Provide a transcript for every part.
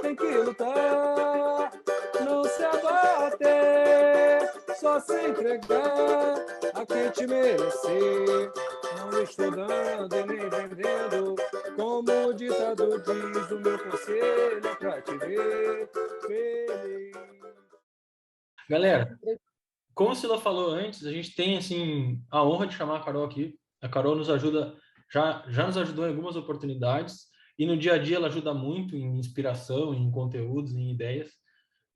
tem que lutar, não se abater, só se entregar a quem te merecer. Não estou dando e nem vendendo, como o ditador diz, o meu conselho é pra te ver feliz. Galera, como o Sila falou antes, a gente tem assim a honra de chamar a Carol aqui. A Carol nos ajuda, já nos ajudou em algumas oportunidades e no dia a dia ela ajuda muito em inspiração, em conteúdos, em ideias.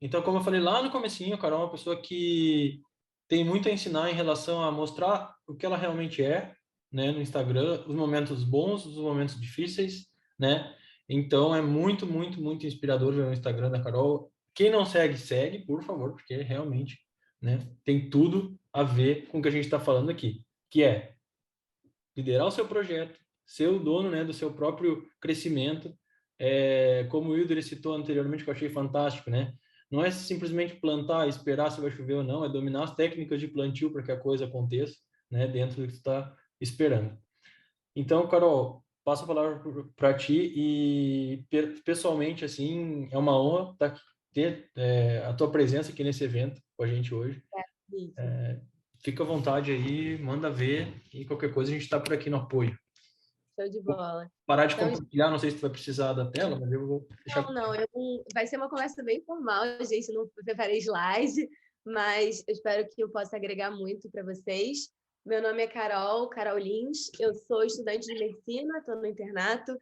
Então, como eu falei lá no comecinho, a Carol é uma pessoa que tem muito a ensinar em relação a mostrar o que ela realmente é, né, no Instagram, os momentos bons, os momentos difíceis, né? Então, é muito, muito, muito inspirador ver o Instagram da Carol. Quem não segue, segue, por favor, porque realmente, né, tem tudo a ver com o que a gente está falando aqui, que é liderar o seu projeto, ser o dono, né, do seu próprio crescimento. Como o Wilder citou anteriormente, que eu achei fantástico, né? Não é simplesmente plantar, esperar se vai chover ou não, é dominar as técnicas de plantio para que a coisa aconteça, né, dentro do que você está esperando. Então, Carol, passo a palavra para ti e pessoalmente, assim, é uma honra ter a tua presença aqui nesse evento com a gente hoje. Isso. Fica à vontade aí, manda ver e qualquer coisa a gente está por aqui no apoio. Show de bola. Parar de Então, compartilhar, não sei se tu vai precisar da tela, mas eu vou deixar. não, vai ser uma conversa bem formal, gente, não preparei slide, mas eu espero que eu possa agregar muito para vocês. Meu nome é Carol Lins, eu sou estudante de medicina, estou no internato,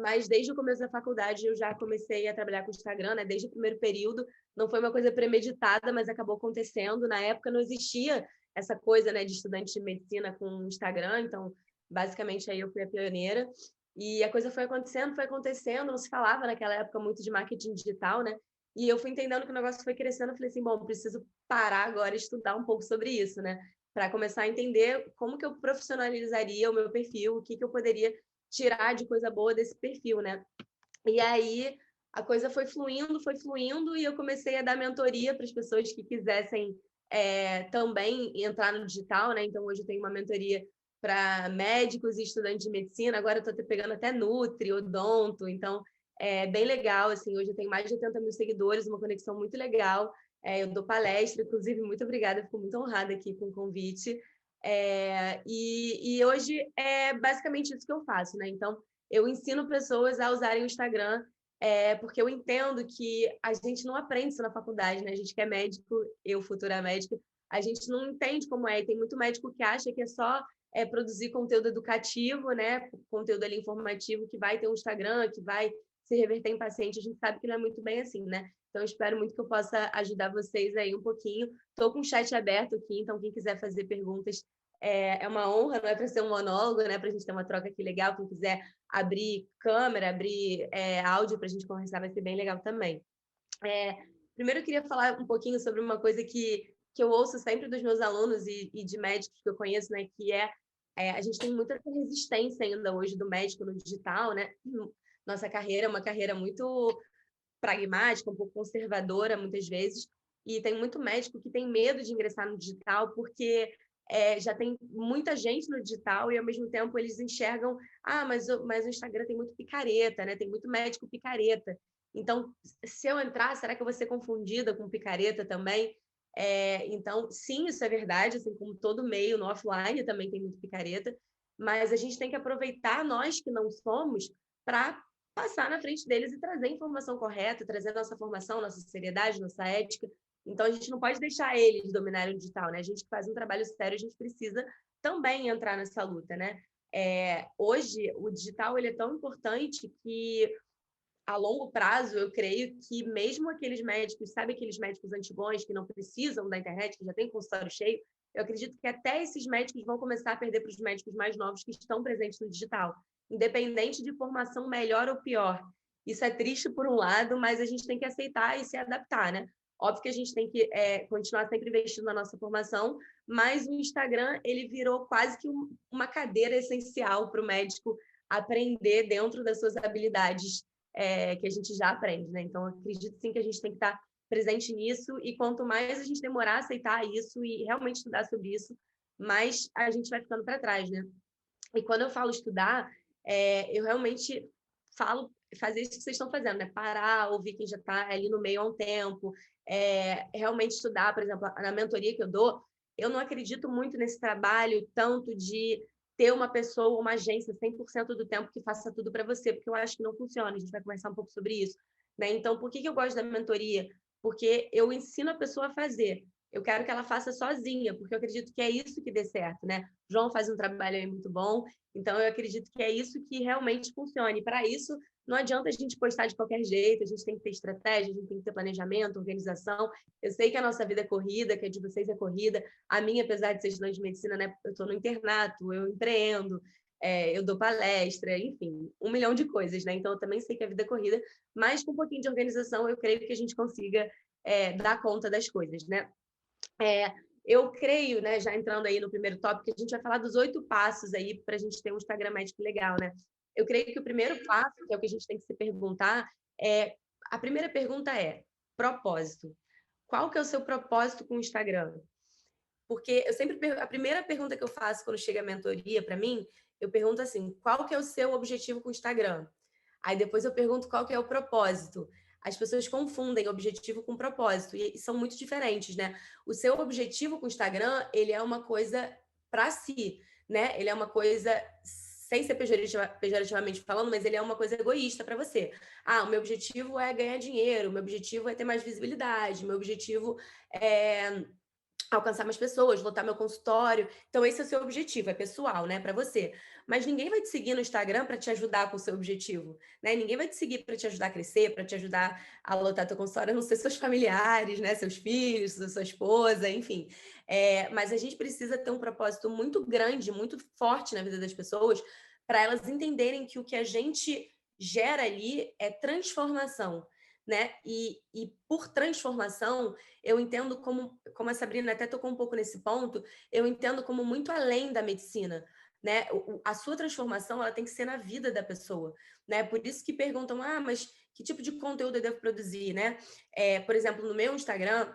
mas desde o começo da faculdade eu já comecei a trabalhar com o Instagram, né? Desde o primeiro período, não foi uma coisa premeditada, mas acabou acontecendo. Na época não existia essa coisa, né, de estudante de medicina com Instagram, então basicamente aí eu fui a pioneira. E a coisa foi acontecendo, não se falava naquela época muito de marketing digital, né? E eu fui entendendo que o negócio foi crescendo, eu falei assim, bom, preciso parar agora e estudar um pouco sobre isso, né? Para começar a entender como que eu profissionalizaria o meu perfil, o que eu poderia tirar de coisa boa desse perfil, né? E aí a coisa foi fluindo, e eu comecei a dar mentoria para as pessoas que quisessem também entrar no digital, né? Então hoje eu tenho uma mentoria para médicos e estudantes de medicina, agora eu estou pegando até Nutri, Odonto, então é bem legal, assim, hoje eu tenho mais de 80 mil seguidores, uma conexão muito legal, eu dou palestra, inclusive, muito obrigada, fico muito honrada aqui com o convite, e hoje é basicamente isso que eu faço, né? Então, eu ensino pessoas a usarem o Instagram, porque eu entendo que a gente não aprende isso na faculdade, né? A gente que é médico, eu futura médica, a gente não entende como é, e tem muito médico que acha que é só produzir conteúdo educativo, né? Conteúdo ali informativo que vai ter um Instagram, que vai se reverter em paciente. A gente sabe que não é muito bem assim, né? Então, espero muito que eu possa ajudar vocês aí um pouquinho. Estou com o chat aberto aqui, então quem quiser fazer perguntas, é uma honra, não é para ser um monólogo, né? Para a gente ter uma troca aqui legal. Quem quiser abrir câmera, abrir áudio para a gente conversar, vai ser bem legal também. Primeiro, eu queria falar um pouquinho sobre uma coisa que eu ouço sempre dos meus alunos e de médicos que eu conheço, né? Que a gente tem muita resistência ainda hoje do médico no digital, né? Nossa carreira é uma carreira muito pragmática, um pouco conservadora, muitas vezes, e tem muito médico que tem medo de ingressar no digital porque já tem muita gente no digital e, ao mesmo tempo, eles enxergam mas o Instagram tem muito picareta, né? Tem muito médico picareta. Então, se eu entrar, será que eu vou ser confundida com picareta também? Então, sim, isso é verdade, assim como todo meio no offline também tem muito picareta, mas a gente tem que aproveitar nós que não somos para passar na frente deles e trazer a informação correta, trazer nossa formação, nossa seriedade, nossa ética. Então, a gente não pode deixar eles dominarem o digital, né? A gente que faz um trabalho sério, a gente precisa também entrar nessa luta, né? Hoje, o digital ele é tão importante que, a longo prazo, eu creio que mesmo aqueles médicos, sabe aqueles médicos antigões que não precisam da internet, que já tem consultório cheio, eu acredito que até esses médicos vão começar a perder para os médicos mais novos que estão presentes no digital, independente de formação melhor ou pior. Isso é triste por um lado, mas a gente tem que aceitar e se adaptar, né? Óbvio que a gente tem que continuar sempre investindo na nossa formação, mas o Instagram ele virou quase que uma cadeira essencial para o médico aprender dentro das suas habilidades que a gente já aprende, né? Então, acredito sim que a gente tem que estar presente nisso, e quanto mais a gente demorar a aceitar isso e realmente estudar sobre isso, mais a gente vai ficando para trás, né? E quando eu falo estudar, eu realmente falo fazer isso que vocês estão fazendo, né? Parar, ouvir quem já está ali no meio há um tempo, realmente estudar, por exemplo, na mentoria que eu dou, eu não acredito muito nesse trabalho tanto de ter uma pessoa, uma agência 100% do tempo que faça tudo para você, porque eu acho que não funciona. A gente vai conversar um pouco sobre isso, né? Então, por que eu gosto da mentoria? Porque eu ensino a pessoa a fazer. Eu quero que ela faça sozinha, porque eu acredito que é isso que dê certo, né? O João faz um trabalho aí muito bom, então eu acredito que é isso que realmente funciona. E para isso, não adianta a gente postar de qualquer jeito, a gente tem que ter estratégia, a gente tem que ter planejamento, organização. Eu sei que a nossa vida é corrida, que a de vocês é corrida. A minha, apesar de ser estudante de medicina, né, eu estou no internato, eu empreendo, eu dou palestra, enfim, 1 milhão de coisas, né? Então, eu também sei que a vida é corrida, mas com um pouquinho de organização, eu creio que a gente consiga dar conta das coisas, né? Eu creio, né, já entrando aí no primeiro tópico, que a gente vai falar dos 8 passos aí para a gente ter um Instagram médico legal, né? Eu creio que o primeiro passo, que é o que a gente tem que se perguntar, a primeira pergunta é propósito. Qual que é o seu propósito com o Instagram? Porque eu sempre a primeira pergunta que eu faço quando chega a mentoria para mim, eu pergunto assim: qual que é o seu objetivo com o Instagram? Aí depois eu pergunto qual que é o propósito. As pessoas confundem objetivo com propósito e são muito diferentes, né? O seu objetivo com o Instagram, ele é uma coisa para si, né? Ele é uma coisa sem ser pejorativamente falando, mas ele é uma coisa egoísta para você. Ah, o meu objetivo é ganhar dinheiro, o meu objetivo é ter mais visibilidade, o meu objetivo é alcançar mais pessoas, lotar meu consultório. Então, esse é o seu objetivo, é pessoal, né, para você. Mas ninguém vai te seguir no Instagram para te ajudar com o seu objetivo, né? Ninguém vai te seguir para te ajudar a crescer, para te ajudar a lotar teu consultório, a não ser seus familiares, né, seus filhos, sua esposa, enfim. Mas a gente precisa ter um propósito muito grande, muito forte na vida das pessoas, para elas entenderem que o que a gente gera ali é transformação, né? E por transformação, eu entendo como a Sabrina até tocou um pouco nesse ponto, eu entendo como muito além da medicina, né? A sua transformação, ela tem que ser na vida da pessoa, né? Por isso que perguntam, mas que tipo de conteúdo eu devo produzir, né? Por exemplo, no meu Instagram,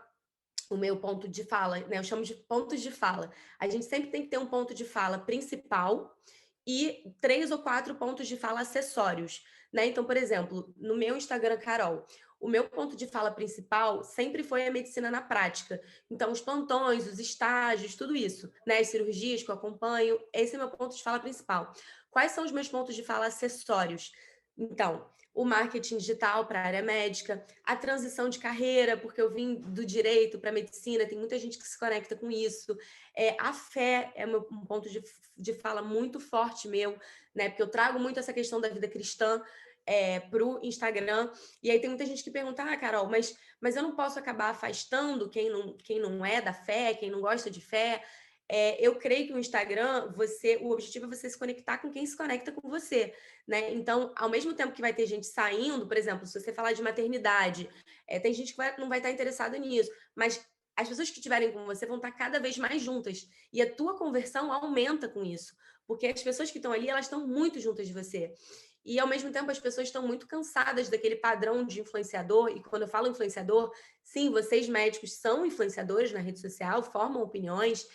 o meu ponto de fala, né? Eu chamo de pontos de fala. A gente sempre tem que ter um ponto de fala principal e 3 ou 4 pontos de fala acessórios, né? Então, por exemplo, no meu Instagram, Carol, o meu ponto de fala principal sempre foi a medicina na prática. Então, os plantões, os estágios, tudo isso, né? As cirurgias que eu acompanho, esse é o meu ponto de fala principal. Quais são os meus pontos de fala acessórios? Então, o marketing digital para a área médica, a transição de carreira, porque eu vim do direito para a medicina, tem muita gente que se conecta com isso. A fé é um ponto de fala muito forte meu, né? Porque eu trago muito essa questão da vida cristã para o Instagram. E aí tem muita gente que pergunta, Carol, mas eu não posso acabar afastando quem não é da fé, quem não gosta de fé. Eu creio que o Instagram, o objetivo é você se conectar com quem se conecta com você, né? Então, ao mesmo tempo que vai ter gente saindo, por exemplo, se você falar de maternidade, tem gente que não vai estar interessada nisso, mas as pessoas que estiverem com você vão estar cada vez mais juntas. E a tua conversão aumenta com isso. Porque as pessoas que estão ali, elas estão muito juntas de você. E, ao mesmo tempo, as pessoas estão muito cansadas daquele padrão de influenciador. E quando eu falo influenciador, sim, vocês médicos são influenciadores na rede social, formam opiniões.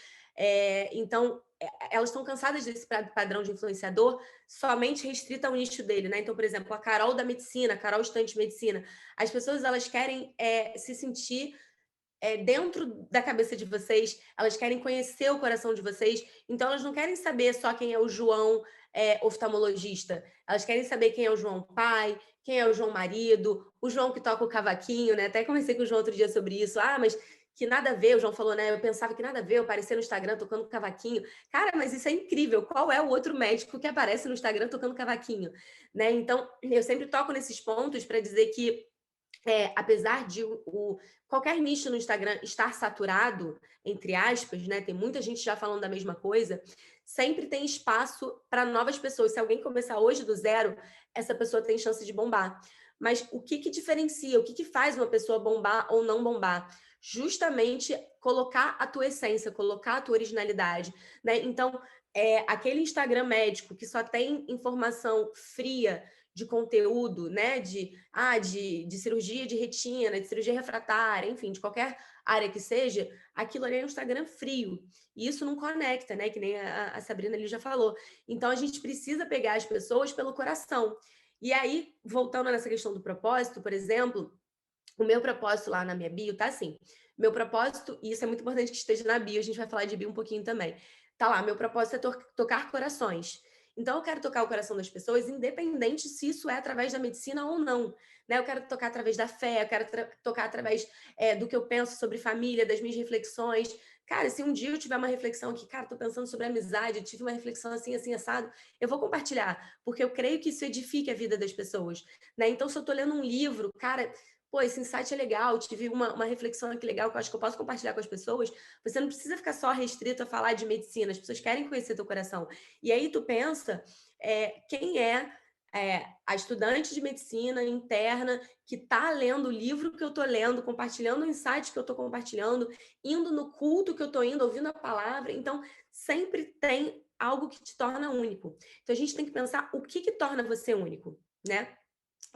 Então, elas estão cansadas desse padrão de influenciador somente restrito ao nicho dele, né? Então, por exemplo, a Carol da medicina, a Carol estudante de medicina. As pessoas, elas querem se sentir dentro da cabeça de vocês, elas querem conhecer o coração de vocês, então elas não querem saber só quem é o João oftalmologista, elas querem saber quem é o João pai, quem é o João marido, o João que toca o cavaquinho, né? Até conversei com o João outro dia sobre isso, mas que nada a ver, o João falou, né? Eu pensava que nada a ver eu aparecer no Instagram tocando cavaquinho. Cara, mas isso é incrível. Qual é o outro médico que aparece no Instagram tocando cavaquinho? Né? Então, eu sempre toco nesses pontos para dizer que apesar de qualquer nicho no Instagram estar saturado, entre aspas, né? Tem muita gente já falando da mesma coisa, sempre tem espaço para novas pessoas. Se alguém começar hoje do zero, essa pessoa tem chance de bombar. Mas o que diferencia, o que faz uma pessoa bombar ou não bombar? Justamente colocar a tua essência, colocar a tua originalidade, né? Então, aquele Instagram médico que só tem informação fria, de conteúdo, né, de cirurgia de retina, de cirurgia refratária, enfim, de qualquer área que seja, aquilo ali é um Instagram frio. E isso não conecta, né, que nem a Sabrina ali já falou. Então, a gente precisa pegar as pessoas pelo coração. E aí, voltando nessa questão do propósito, por exemplo, o meu propósito lá na minha bio tá assim, meu propósito, e isso é muito importante que esteja na bio, a gente vai falar de bio um pouquinho também. Tá lá, meu propósito é tocar corações. Então eu quero tocar o coração das pessoas, independente se isso é através da medicina ou não, né? Eu quero tocar através da fé, eu quero tocar através do que eu penso sobre família, das minhas reflexões. Cara, se um dia eu tiver uma reflexão que, cara, tô pensando sobre amizade, eu tive uma reflexão assim, assim, assado, eu vou compartilhar, porque eu creio que isso edifique a vida das pessoas, né? Então, se eu tô lendo um livro, cara, pô, esse insight é legal, tive uma reflexão aqui legal que eu acho que eu posso compartilhar com as pessoas, você não precisa ficar só restrito a falar de medicina, as pessoas querem conhecer teu coração. E aí tu pensa, quem a estudante de medicina interna que está lendo o livro que eu estou lendo, compartilhando o insight que eu estou compartilhando, indo no culto que eu estou indo, ouvindo a palavra. Então, sempre tem algo que te torna único. Então, a gente tem que pensar o que torna você único, né?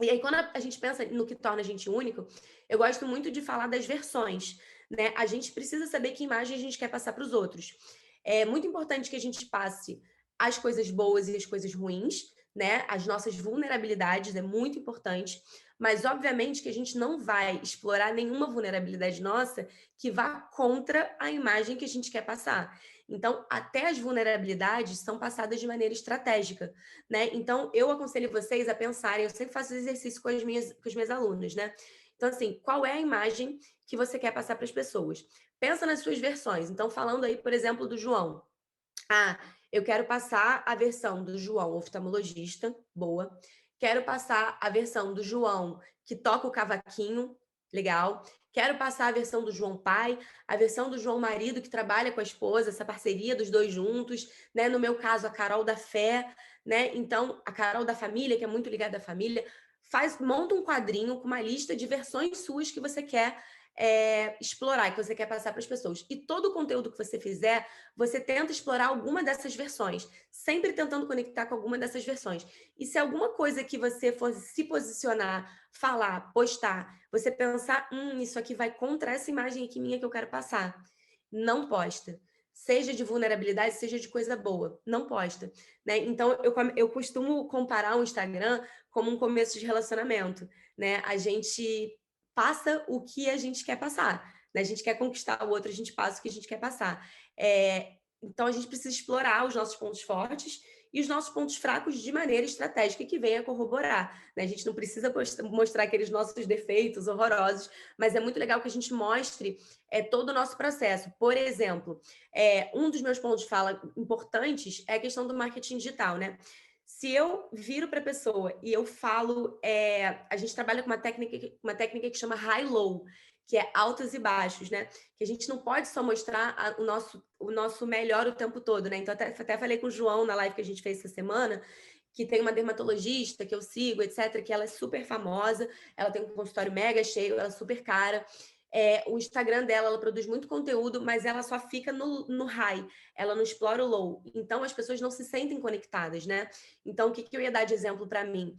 E aí, quando a gente pensa no que torna a gente único, eu gosto muito de falar das versões, né? A gente precisa saber que imagem a gente quer passar para os outros. É muito importante que a gente passe as coisas boas e as coisas ruins, né? As nossas vulnerabilidades, é muito importante. Mas, obviamente, que a gente não vai explorar nenhuma vulnerabilidade nossa que vá contra a imagem que a gente quer passar. Então, até as vulnerabilidades são passadas de maneira estratégica, né? Então, eu aconselho vocês a pensarem, eu sempre faço exercício com os meus alunos, né? Então, assim, qual é a imagem que você quer passar para as pessoas? Pensa nas suas versões. Então, falando aí, por exemplo, do João. Ah, eu quero passar a versão do João oftalmologista, boa. Quero passar a versão do João que toca o cavaquinho, legal. Quero passar a versão do João pai, a versão do João marido que trabalha com a esposa, essa parceria dos dois juntos, né? No meu caso, a Carol da fé, né? Então, a Carol da família, que é muito ligada à família, monta um quadrinho com uma lista de versões suas que você quer explorar, que você quer passar para as pessoas. E todo o conteúdo que você fizer, você tenta explorar alguma dessas versões, sempre tentando conectar com alguma dessas versões. E se alguma coisa que você for se posicionar, falar, postar, você pensar, isso aqui vai contra essa imagem aqui minha que eu quero passar, não posta. Seja de vulnerabilidade, seja de coisa boa, não posta. Né? Então, eu costumo comparar o Instagram como um começo de relacionamento. Né? A gente passa o que a gente quer passar. Né? A gente quer conquistar o outro, a gente passa o que a gente quer passar. Então, a gente precisa explorar os nossos pontos fortes e os nossos pontos fracos de maneira estratégica que venha corroborar. Né? A gente não precisa mostrar aqueles nossos defeitos horrorosos, mas é muito legal que a gente mostre todo o nosso processo. Por exemplo, um dos meus pontos de fala importantes é a questão do marketing digital, né? Se eu viro para a pessoa e eu falo, a gente trabalha com uma técnica que chama high-low, que é altos e baixos, né? Que a gente não pode só mostrar o nosso melhor o tempo todo, né? Então, até falei com o João na live que a gente fez essa semana, que tem uma dermatologista que eu sigo, etc., que ela é super famosa, ela tem um consultório mega cheio, ela é super cara. O Instagram dela, ela produz muito conteúdo, mas ela só fica no high, ela não explora o low. Então, as pessoas não se sentem conectadas, né? Então, o que eu ia dar de exemplo para mim?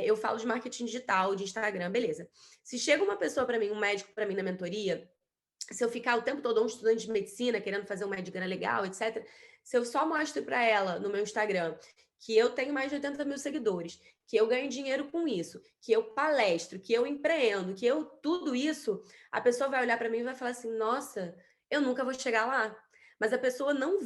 Eu falo de marketing digital, de Instagram, beleza. Se chega uma pessoa para mim, um médico para mim na mentoria, se eu ficar o tempo todo um estudante de medicina querendo fazer uma Medicana legal, etc., se eu só mostro para ela no meu Instagram que eu tenho mais de 80 mil seguidores, que eu ganho dinheiro com isso, que eu palestro, que eu empreendo, que eu tudo isso, a pessoa vai olhar para mim e vai falar assim: nossa, eu nunca vou chegar lá. Mas a pessoa não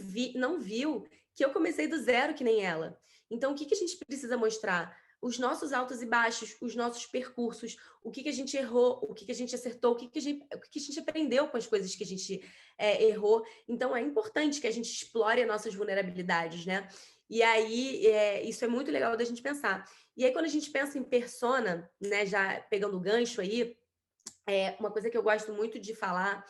viu que eu comecei do zero que nem ela. Então, o que a gente precisa mostrar? Os nossos altos e baixos, os nossos percursos, o que a gente errou, o que a gente acertou, o que a gente aprendeu com as coisas que a gente errou. Então, é importante que a gente explore as nossas vulnerabilidades, né? E aí, isso é muito legal da gente pensar. E aí, quando a gente pensa em persona, né, já pegando o gancho aí, uma coisa que eu gosto muito de falar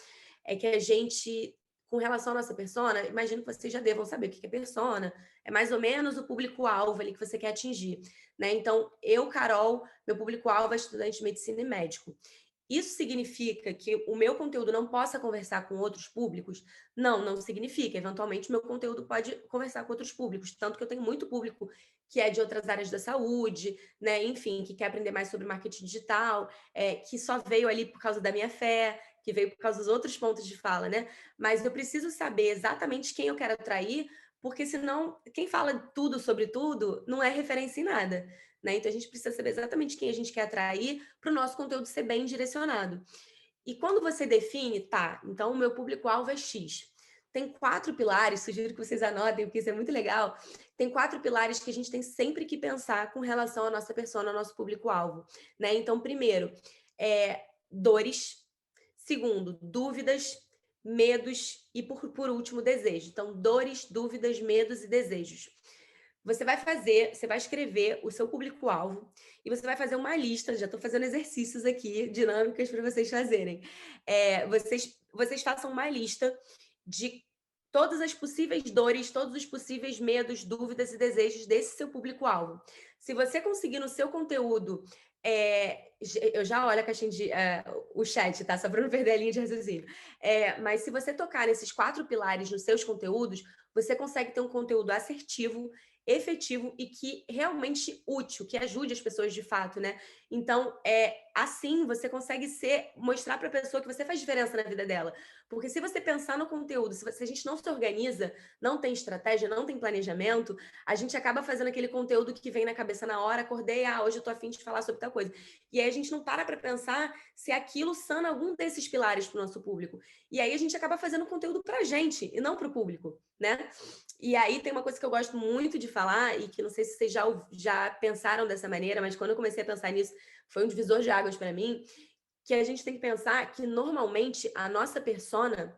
é que a gente, com relação à nossa persona, imagino que vocês já devam saber o que é persona, é mais ou menos o público-alvo ali que você quer atingir, né? Então, eu, Carol, meu público-alvo é estudante de medicina e médico. Isso significa que o meu conteúdo não possa conversar com outros públicos? Não, não significa. Eventualmente, o meu conteúdo pode conversar com outros públicos. Tanto que eu tenho muito público que é de outras áreas da saúde, né? Enfim, que quer aprender mais sobre marketing digital, que só veio ali por causa da minha fé, que veio por causa dos outros pontos de fala, né? Mas eu preciso saber exatamente quem eu quero atrair, porque senão quem fala tudo sobre tudo não é referência em nada. né? Então, a gente precisa saber exatamente quem a gente quer atrair para o nosso conteúdo ser bem direcionado. E quando você define, tá, então o meu público-alvo é X. Tem 4 pilares, sugiro que vocês anotem, porque isso é muito legal. Tem 4 pilares que a gente tem sempre que pensar com relação à nossa persona, ao nosso público-alvo, né? Então, primeiro, dores. Segundo, dúvidas, medos e, por último, desejo. Então, dores, dúvidas, medos e desejos. Você vai escrever o seu público-alvo e você vai fazer uma lista. Já estou fazendo exercícios aqui, dinâmicas para vocês fazerem. Vocês façam uma lista de todas as possíveis dores, todos os possíveis medos, dúvidas e desejos desse seu público-alvo. Se você conseguir no seu conteúdo, eu já olho a caixinha o chat, tá? Só para não perder a linha de raciocínio. Mas se você tocar nesses 4 pilares nos seus conteúdos, você consegue ter um conteúdo assertivo, efetivo e que realmente útil, que ajude as pessoas de fato, né? Então, assim você consegue mostrar para a pessoa que você faz diferença na vida dela. Porque se você pensar no conteúdo, se a gente não se organiza, não tem estratégia, não tem planejamento, a gente acaba fazendo aquele conteúdo que vem na cabeça na hora, acordei, hoje eu tô a fim de falar sobre tal coisa. E aí a gente não para pensar se aquilo sana algum desses pilares para o nosso público. E aí a gente acaba fazendo conteúdo para a gente e não para o público, né? E aí tem uma coisa que eu gosto muito de falar e que não sei se vocês já pensaram dessa maneira, mas quando eu comecei a pensar nisso, foi um divisor de águas para mim, que a gente tem que pensar que normalmente a nossa persona,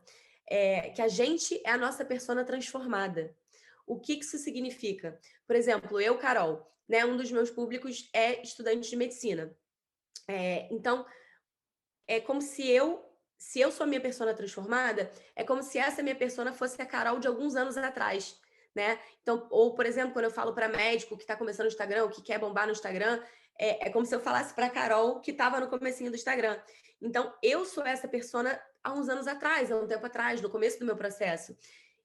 que a gente é a nossa persona transformada. O que isso significa? Por exemplo, eu, Carol, né, um dos meus públicos é estudante de medicina. Então, é como se eu sou a minha persona transformada, é como se essa minha persona fosse a Carol de alguns anos atrás, né? Então, ou, por exemplo, quando eu falo para médico que está começando no Instagram, que quer bombar no Instagram, é como se eu falasse para Carol que estava no comecinho do Instagram. Então, eu sou essa persona há uns anos atrás, há um tempo atrás, no começo do meu processo.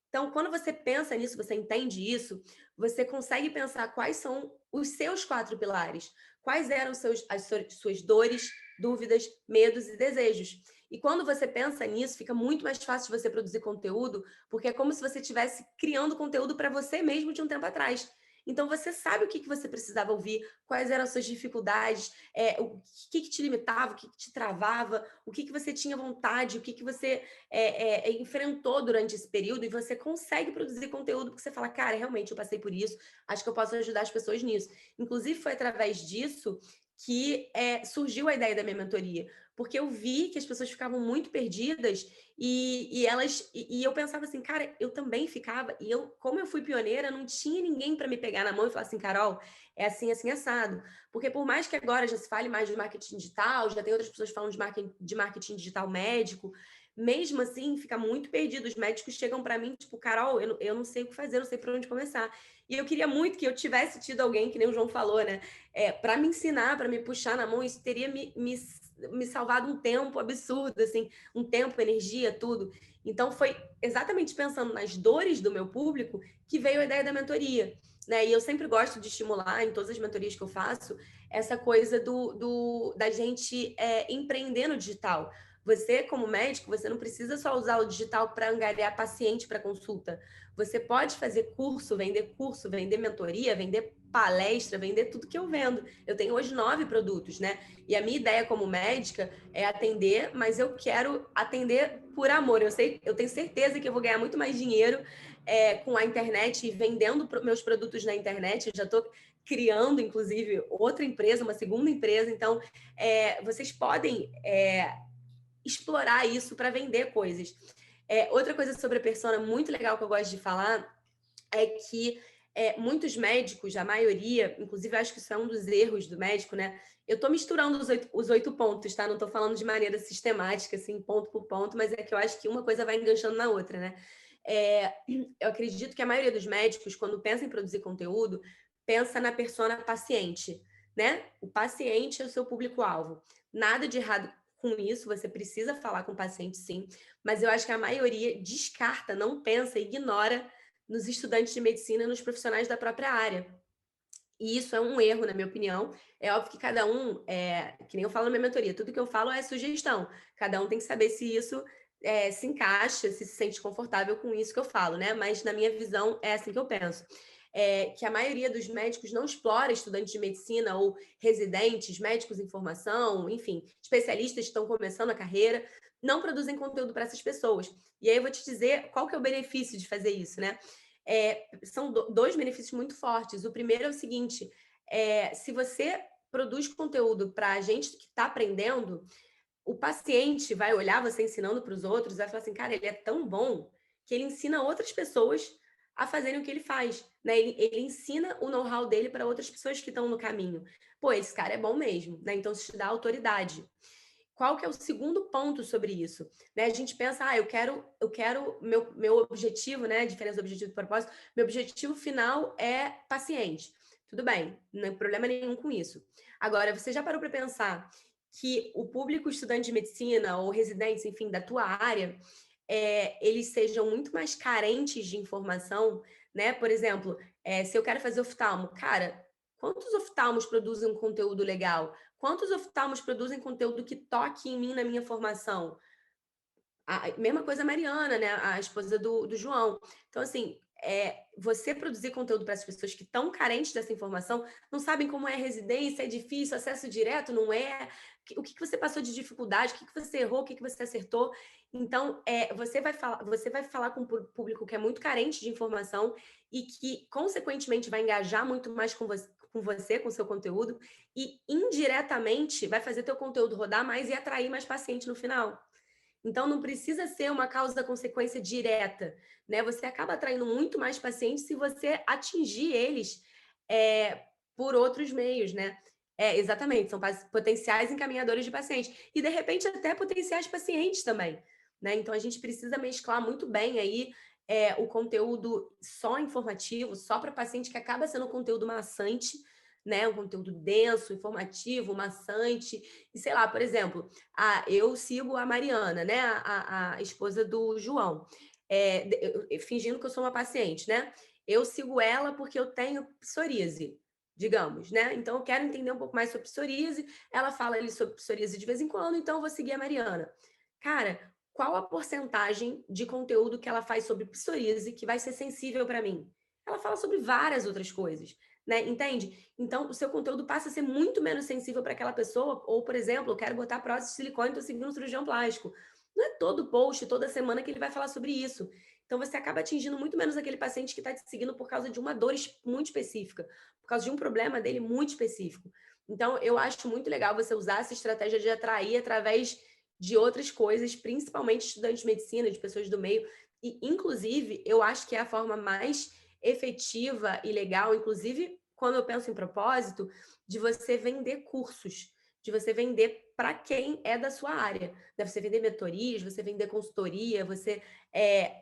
Então, quando você pensa nisso, você entende isso, você consegue pensar quais são os seus 4 pilares, quais eram as suas dores, dúvidas, medos e desejos. E quando você pensa nisso, fica muito mais fácil de você produzir conteúdo, porque é como se você estivesse criando conteúdo para você mesmo de um tempo atrás. Então, você sabe o que você precisava ouvir, quais eram as suas dificuldades, o que te limitava, o que te travava, o que você tinha vontade, o que você enfrentou durante esse período, e você consegue produzir conteúdo porque você fala, cara, realmente eu passei por isso, acho que eu posso ajudar as pessoas nisso. Inclusive, foi através disso que surgiu a ideia da minha mentoria, porque eu vi que as pessoas ficavam muito perdidas e eu pensava assim, cara, eu também ficava, e como eu fui pioneira, não tinha ninguém para me pegar na mão e falar assim, Carol, é assim, assim, assado. Porque por mais que agora já se fale mais de marketing digital, já tem outras pessoas falando de marketing digital médico, mesmo assim, fica muito perdido. Os médicos chegam para mim, tipo, Carol, eu não sei o que fazer, não sei por onde começar. E eu queria muito que eu tivesse tido alguém, que nem o João falou, né? Para me ensinar, para me puxar na mão, isso teria me salvado um tempo absurdo, assim, um tempo, energia, tudo. Então, foi exatamente pensando nas dores do meu público que veio a ideia da mentoria. Né? E eu sempre gosto de estimular, em todas as mentorias que eu faço, essa coisa da gente empreender no digital. Você, como médico, você não precisa só usar o digital para angariar paciente para consulta. Você pode fazer curso, vender mentoria, vender palestra, vender tudo que eu vendo. Eu tenho hoje 9 produtos, né? E a minha ideia como médica é atender, mas eu quero atender por amor. Eu tenho certeza que eu vou ganhar muito mais dinheiro com a internet e vendendo meus produtos na internet. Eu já estou criando, inclusive, outra empresa, uma segunda empresa. Então, vocês podem explorar isso para vender coisas. Outra coisa sobre a persona muito legal que eu gosto de falar é que muitos médicos, a maioria, inclusive acho que isso é um dos erros do médico, né? Eu estou misturando os 8 pontos, tá? Não estou falando de maneira sistemática, assim, ponto por ponto, mas é que eu acho que uma coisa vai enganchando na outra, né? Eu acredito que a maioria dos médicos, quando pensa em produzir conteúdo, pensa na persona paciente, né? O paciente é o seu público-alvo. Nada de errado com isso, você precisa falar com o paciente, sim, mas eu acho que a maioria descarta, não pensa, ignora nos estudantes de medicina e nos profissionais da própria área. E isso é um erro, na minha opinião. É óbvio que cada um, que nem eu falo na minha mentoria, tudo que eu falo é sugestão. Cada um tem que saber se isso se encaixa, se sente confortável com isso que eu falo, né? Mas na minha visão, é assim que eu penso. que a maioria dos médicos não explora estudantes de medicina ou residentes, médicos em formação, enfim, especialistas que estão começando a carreira, não produzem conteúdo para essas pessoas. E aí eu vou te dizer qual que é o benefício de fazer isso, né? São dois benefícios muito fortes. O primeiro é o seguinte, se você produz conteúdo para a gente que está aprendendo, o paciente vai olhar você ensinando para os outros e vai falar assim, cara, ele é tão bom que ele ensina outras pessoas a fazerem o que ele faz, né? Ele ensina o know-how dele para outras pessoas que estão no caminho. Pô, esse cara é bom mesmo, né? Então, isso te dá autoridade. Qual que é o segundo ponto sobre isso? Né? A gente pensa, eu quero meu objetivo, né? Diferença do objetivo e do propósito, meu objetivo final é paciente. Tudo bem, não tem problema nenhum com isso. Agora, você já parou para pensar que o público estudante de medicina ou residentes, enfim, da tua área, eles sejam muito mais carentes de informação, né? Por exemplo, se eu quero fazer oftalmo, cara, quantos oftalmos produzem um conteúdo legal? Quantos oftalmos produzem conteúdo que toque em mim na minha formação? A mesma coisa a Mariana, né? A esposa do João. Então, assim, você produzir conteúdo para as pessoas que estão carentes dessa informação, não sabem como é residência, é difícil, acesso direto, não é. O que você passou de dificuldade, o que você errou, o que você acertou. Então, você vai falar com um público que é muito carente de informação e que, consequentemente, vai engajar muito mais com você, com o seu conteúdo, e indiretamente vai fazer teu conteúdo rodar mais e atrair mais paciente no final. Então, não precisa ser uma causa-consequência direta, né? Você acaba atraindo muito mais pacientes se você atingir eles por outros meios, né? Exatamente, são potenciais encaminhadores de pacientes. E, de repente, até potenciais pacientes também, né? Então, a gente precisa mesclar muito bem aí o conteúdo só informativo, só para paciente, que acaba sendo um conteúdo maçante, né? Um conteúdo denso, informativo, maçante. E, sei lá, por exemplo, eu sigo a Mariana, né? A esposa do João, fingindo que eu sou uma paciente, né? Eu sigo ela porque eu tenho psoríase, digamos, né? Então eu quero entender um pouco mais sobre psoríase. Ela fala ali sobre psoríase de vez em quando, então eu vou seguir a Mariana. Cara, qual a porcentagem de conteúdo que ela faz sobre psoríase que vai ser sensível para mim? Ela fala sobre várias outras coisas, né? Entende? Então, o seu conteúdo passa a ser muito menos sensível para aquela pessoa. Ou, por exemplo, eu quero botar prótese de silicone e estou seguindo um cirurgião plástico. Não é todo post, toda semana que ele vai falar sobre isso. Então, você acaba atingindo muito menos aquele paciente que está te seguindo por causa de uma dor muito específica, por causa de um problema dele muito específico. Então, eu acho muito legal você usar essa estratégia de atrair através de outras coisas, principalmente estudantes de medicina, de pessoas do meio. E, inclusive, eu acho que é a forma mais efetiva e legal, inclusive quando eu penso em propósito, de você vender cursos, de você vender para quem é da sua área. Deve você vender mentorias, você vender consultoria, você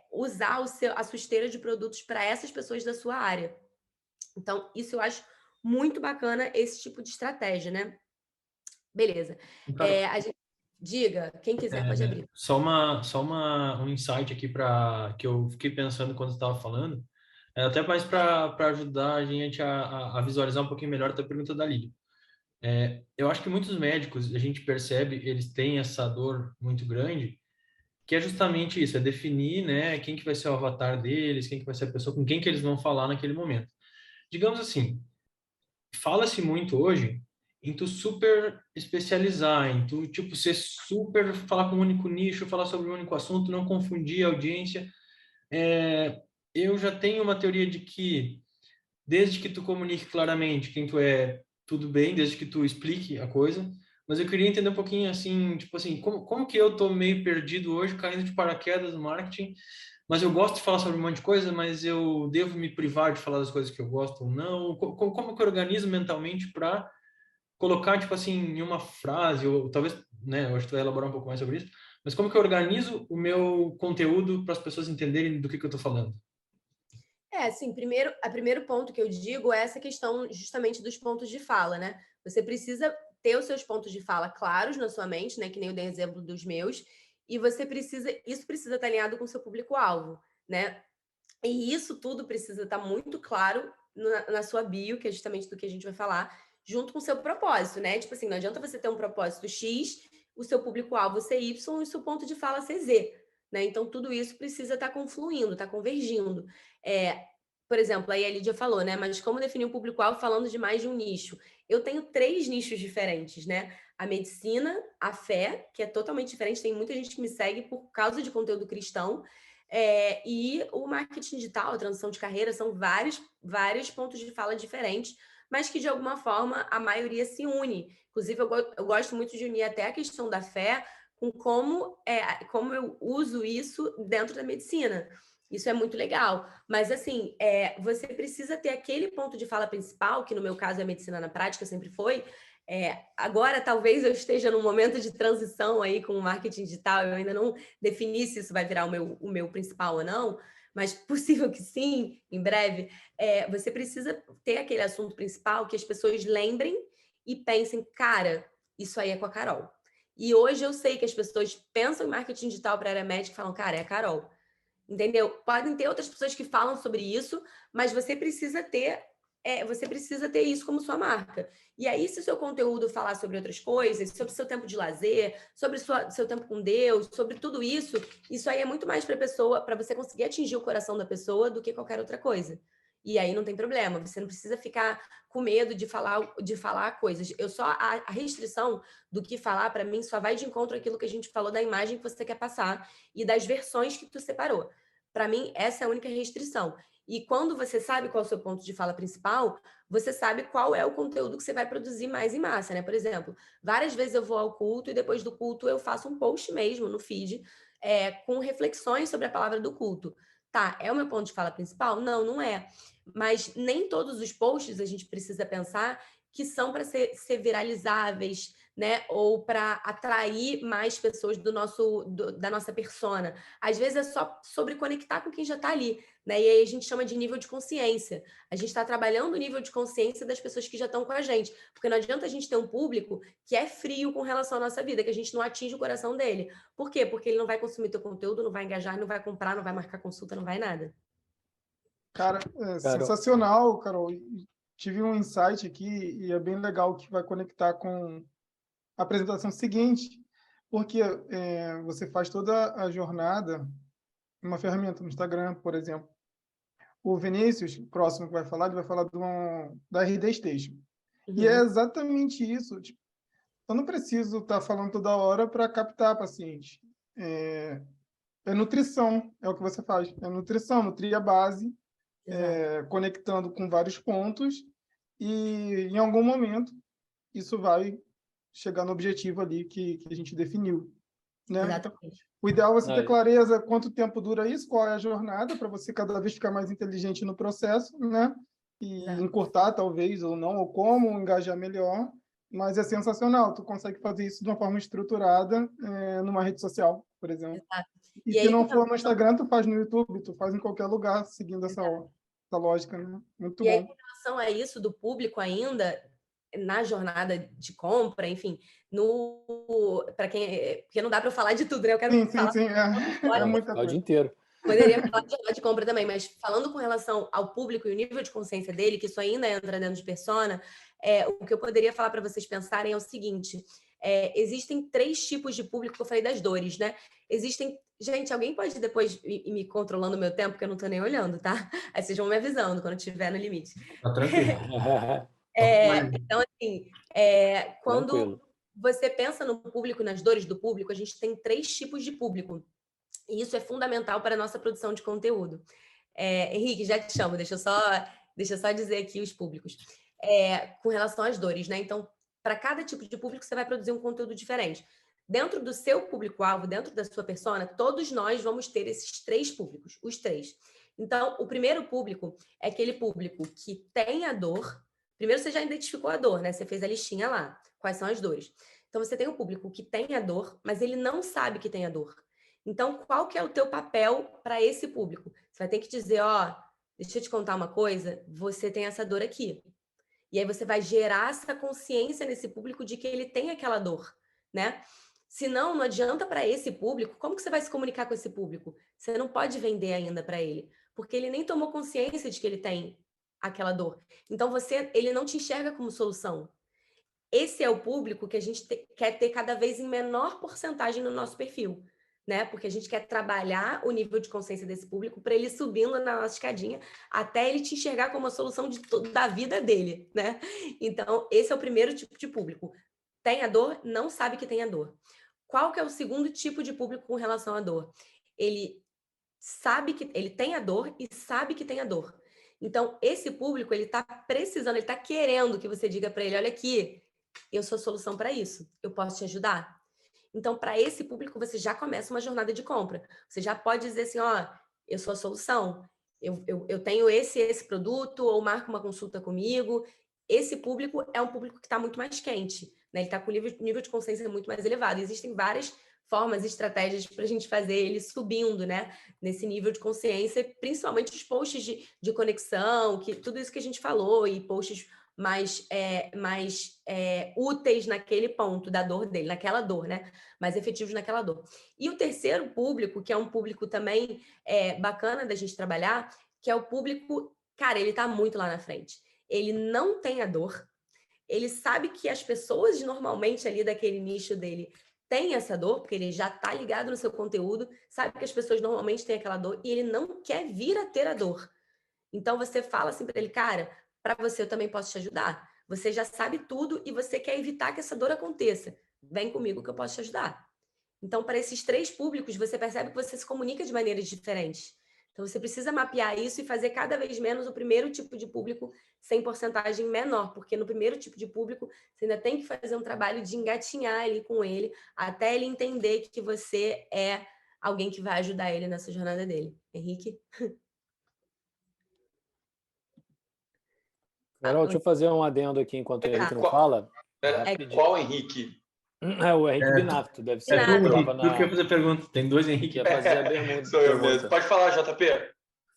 usar a sua esteira de produtos para essas pessoas da sua área. Então, isso eu acho muito bacana, esse tipo de estratégia, né? Beleza. Cara, Diga, quem quiser pode abrir. um insight aqui que eu fiquei pensando quando você estava falando, até mais para ajudar a gente a visualizar um pouquinho melhor a tua pergunta da Lídia. Eu acho que muitos médicos, a gente percebe, eles têm essa dor muito grande, que é justamente isso, é definir, né, quem que vai ser o avatar deles, quem que vai ser a pessoa com quem que eles vão falar naquele momento. Digamos assim, fala-se muito hoje em tu super especializar, em tu, tipo, ser super, falar com um único nicho, falar sobre um único assunto, não confundir a audiência. Eu já tenho uma teoria de que, desde que tu comunique claramente quem tu é, tudo bem, desde que tu explique a coisa, mas eu queria entender um pouquinho, assim, tipo assim, como que eu tô meio perdido hoje, caindo de paraquedas no marketing, mas eu gosto de falar sobre um monte de coisa, mas eu devo me privar de falar das coisas que eu gosto ou não? Como que eu organizo mentalmente para colocar, tipo assim, em uma frase, ou talvez, né, eu acho que tu vai elaborar um pouco mais sobre isso, mas como que eu organizo o meu conteúdo para as pessoas entenderem do que eu estou falando? Assim, o primeiro ponto que eu digo é essa questão justamente dos pontos de fala, né? Você precisa ter os seus pontos de fala claros na sua mente, né? Que nem eu dei exemplo dos meus, e isso precisa estar alinhado com o seu público-alvo, né? E isso tudo precisa estar muito claro na sua bio, que é justamente do que a gente vai falar, junto com o seu propósito, né? Tipo assim, não adianta você ter um propósito X, o seu público-alvo ser Y e o seu ponto de fala ser Z, né? Então, tudo isso precisa estar confluindo, estar convergindo. por exemplo, aí a Lídia falou, né? Mas como definir um público-alvo falando de mais de um nicho? Eu tenho 3 nichos diferentes, né? A medicina, a fé, que é totalmente diferente, tem muita gente que me segue por causa de conteúdo cristão, e o marketing digital, a transição de carreira, são vários pontos de fala diferentes, mas que de alguma forma a maioria se une. Inclusive, eu gosto muito de unir até a questão da fé com como eu uso isso dentro da medicina. Isso é muito legal. Mas, assim, você precisa ter aquele ponto de fala principal, que no meu caso é a medicina na prática, sempre foi. Agora, talvez eu esteja num momento de transição aí com o marketing digital, eu ainda não defini se isso vai virar o meu principal ou não, mas possível que sim, em breve. Você precisa ter aquele assunto principal que as pessoas lembrem e pensem, cara, isso aí é com a Carol. E hoje eu sei que as pessoas pensam em marketing digital para a área médica e falam, cara, é a Carol. Entendeu? Podem ter outras pessoas que falam sobre isso, mas você precisa ter isso como sua marca. E aí, se o seu conteúdo falar sobre outras coisas, sobre o seu tempo de lazer, sobre seu tempo com Deus, sobre tudo isso, isso aí é muito mais para a pessoa, para você conseguir atingir o coração da pessoa do que qualquer outra coisa. E aí não tem problema, você não precisa ficar com medo de falar coisas. A restrição do que falar, para mim, só vai de encontro àquilo que a gente falou da imagem que você quer passar e das versões que tu separou. Para mim, essa é a única restrição. E quando você sabe qual é o seu ponto de fala principal, você sabe qual é o conteúdo que você vai produzir mais em massa, né? Por exemplo, várias vezes eu vou ao culto e depois do culto eu faço um post mesmo no feed, com reflexões sobre a palavra do culto. Tá, é o meu ponto de fala principal? Não, não é. Mas nem todos os posts a gente precisa pensar que são para ser viralizáveis, né? Ou para atrair mais pessoas da nossa persona. Às vezes é só sobre conectar com quem já está ali, né? E aí a gente chama de nível de consciência. A gente está trabalhando o nível de consciência das pessoas que já estão com a gente. Porque não adianta a gente ter um público que é frio com relação à nossa vida, que a gente não atinge o coração dele. Por quê? Porque ele não vai consumir teu conteúdo, não vai engajar, não vai comprar, não vai marcar consulta, não vai nada. Cara, sensacional, Carol. E tive um insight aqui e é bem legal que vai conectar com a apresentação seguinte, porque você faz toda a jornada uma ferramenta no Instagram, por exemplo. O Vinícius, próximo que vai falar, ele vai falar da RD Station. E é exatamente isso. Tipo, eu não preciso estar falando toda hora para captar paciente. É nutrição, é o que você faz. É nutrição, nutrir a base, conectando com vários pontos e, em algum momento, isso vai chegar no objetivo ali que a gente definiu. Né? Então, Exatamente. o ideal é você ter clareza quanto tempo dura isso, qual é a jornada, para você cada vez ficar mais inteligente no processo, né? E encurtar, talvez, ou não, ou como engajar melhor. Mas é sensacional, tu consegue fazer isso de uma forma estruturada numa rede social, por exemplo. Exato. E E se aí, não for no Instagram, tu faz no YouTube, tu faz em qualquer lugar, seguindo essa lógica, né? Muito e aí, bom. com relação a isso do público ainda, na jornada de compra, enfim, para quem. Porque não dá para eu falar de tudo, né? Eu quero falar. Sim, é muita O coisa. dia inteiro. Poderia falar de jornada de compra também, mas falando com relação ao público e o nível de consciência dele, que isso ainda entra dentro de persona, o que eu poderia falar para vocês pensarem é o seguinte: existem 3 tipos de público, que eu falei das dores, né? Gente, alguém pode depois ir me controlando o meu tempo, porque eu não estou nem olhando, tá? Aí vocês vão me avisando quando estiver no limite. Tá tranquilo. Então, assim, quando Tranquilo. você pensa no público, nas dores do público, a gente tem 3 tipos de público. E isso é fundamental para a nossa produção de conteúdo. Henrique, já te chamo, deixa eu só dizer aqui os públicos. Com relação às dores, né? Então, para cada tipo de público, você vai produzir um conteúdo diferente. Dentro do seu público-alvo, dentro da sua persona, todos nós vamos ter esses 3 públicos, os 3. Então, o primeiro público é aquele público que tem a dor. Primeiro, você já identificou a dor, né? Você fez a listinha lá. Quais são as dores? Então, você tem o público que tem a dor, mas ele não sabe que tem a dor. Então, qual que é o teu papel para esse público? Você vai ter que dizer, deixa eu te contar uma coisa, você tem essa dor aqui. E aí você vai gerar essa consciência nesse público de que ele tem aquela dor, né? Senão, não adianta para esse público, como que você vai se comunicar com esse público? Você não pode vender ainda para ele, porque ele nem tomou consciência de que ele tem aquela dor. Então, ele não te enxerga como solução. Esse é o público que a gente quer ter cada vez em menor porcentagem no nosso perfil. né? Porque a gente quer trabalhar o nível de consciência desse público para ele ir subindo na nossa escadinha até ele te enxergar como a solução da vida dele, né? Então, esse é o primeiro tipo de público. Tem a dor, não sabe que tem a dor. Qual que é o segundo tipo de público com relação à dor? Ele sabe que ele tem a dor e sabe que tem a dor. Então, esse público, ele está precisando, ele está querendo que você diga para ele, olha aqui, eu sou a solução para isso, eu posso te ajudar. Então, para esse público, você já começa uma jornada de compra. Você já pode dizer assim, ó, eu sou a solução, eu tenho esse produto, ou marca uma consulta comigo. Esse público é um público que está muito mais quente, né? Ele está com nível de consciência muito mais elevado. Existem várias formas e estratégias para a gente fazer ele subindo, né? Nesse nível de consciência, principalmente os posts de conexão, tudo isso que a gente falou, e posts mais úteis naquele ponto da dor dele, naquela dor, né? Mais efetivos naquela dor. E o terceiro público, que é um público também bacana da gente trabalhar, que é o público, cara, ele tá muito lá na frente. Ele não tem a dor, ele sabe que as pessoas normalmente ali daquele nicho dele têm essa dor, porque ele já tá ligado no seu conteúdo, sabe que as pessoas normalmente têm aquela dor e ele não quer vir a ter a dor. Então você fala assim para ele, cara, para você eu também posso te ajudar. Você já sabe tudo e você quer evitar que essa dor aconteça. Vem comigo que eu posso te ajudar. Então, para esses três públicos, você percebe que você se comunica de maneiras diferentes. Então, você precisa mapear isso e fazer cada vez menos o primeiro tipo de público sem porcentagem menor, porque no primeiro tipo de público, você ainda tem que fazer um trabalho de engatinhar ali com ele, até ele entender que você é alguém que vai ajudar ele nessa jornada dele. Henrique? Carol, deixa eu fazer um adendo aqui enquanto o Henrique não Qual- fala. Pera, Rapidinho. qual Henrique? É o Henrique É, Binafto, deve ser. Binafto. que Henrique, tava tudo que eu ia na... fazer pergunta. Tem dois Henrique. que ia fazer a bermuda. Sou eu mesmo. Pode falar, JP.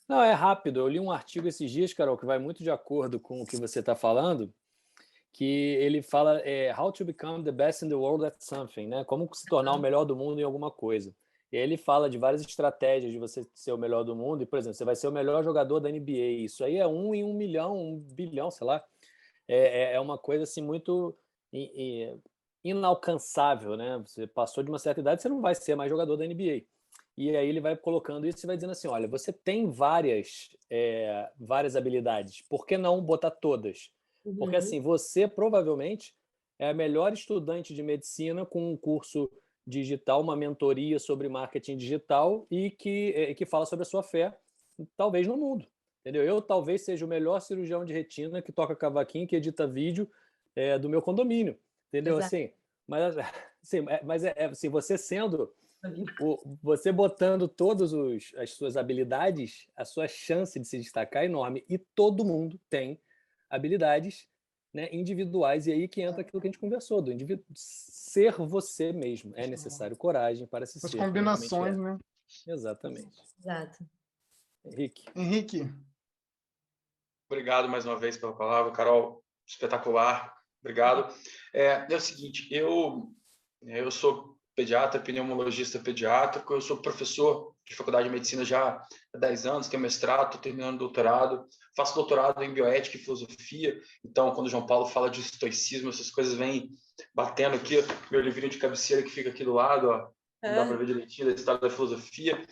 Não, é rápido. Eu li um artigo esses dias, Carol, que vai muito de acordo com o que você está falando, que ele fala How to become the best in the world at something, né? Como se tornar o melhor do mundo em alguma coisa. E aí ele fala de várias estratégias de você ser o melhor do mundo. E, por exemplo, você vai ser o melhor jogador da NBA. Isso aí é 1 em 1 milhão, 1 bilhão, sei lá. É uma coisa assim muito inalcançável, né? Você passou de uma certa idade, você não vai ser mais jogador da NBA. E aí ele vai colocando isso e vai dizendo assim, olha, você tem várias habilidades, por que não botar todas? Porque assim, você provavelmente é a melhor estudante de medicina com um curso digital, uma mentoria sobre marketing digital e que fala sobre a sua fé, talvez no mundo. Entendeu? Eu talvez seja o melhor cirurgião de retina que toca cavaquinho, que edita vídeo do meu condomínio. Entendeu? Assim, mas assim, você sendo... Você botando todas as suas habilidades, a sua chance de se destacar é enorme. E todo mundo tem habilidades, né, individuais. E aí que entra aquilo que a gente conversou, do indivíduo ser você mesmo. É necessário coragem para se As ser. combinações, né? Exatamente. Exato. Henrique. Obrigado mais uma vez pela palavra, Carol. Espetacular. Obrigado. É o seguinte, eu sou pediatra, pneumologista pediátrico, eu sou professor de faculdade de medicina já há 10 anos, tenho mestrado, estou terminando doutorado, faço doutorado em bioética e filosofia, então quando o João Paulo fala de estoicismo, essas coisas vêm batendo aqui, meu livrinho de cabeceira que fica aqui do lado, ó, não dá para ver direitinho da história da filosofia.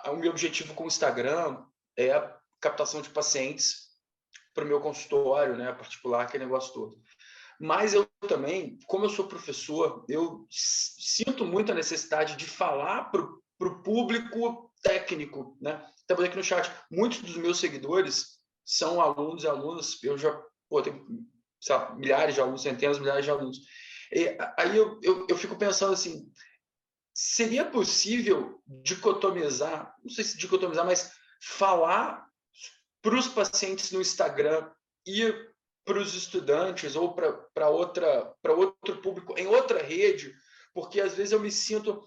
O meu objetivo com o Instagram é a captação de pacientes para o meu consultório, né, particular, aquele negócio todo. Mas eu também, como eu sou professor, eu sinto muito a necessidade de falar para o público técnico, né? Estamos aqui no chat, muitos dos meus seguidores são alunos e alunas, eu já tenho milhares de alunos, centenas, milhares de alunos. E aí eu fico pensando assim, seria possível dicotomizar, não sei se dicotomizar, mas falar para os pacientes no Instagram e para os estudantes ou para outro público em outra rede, porque às vezes eu me sinto...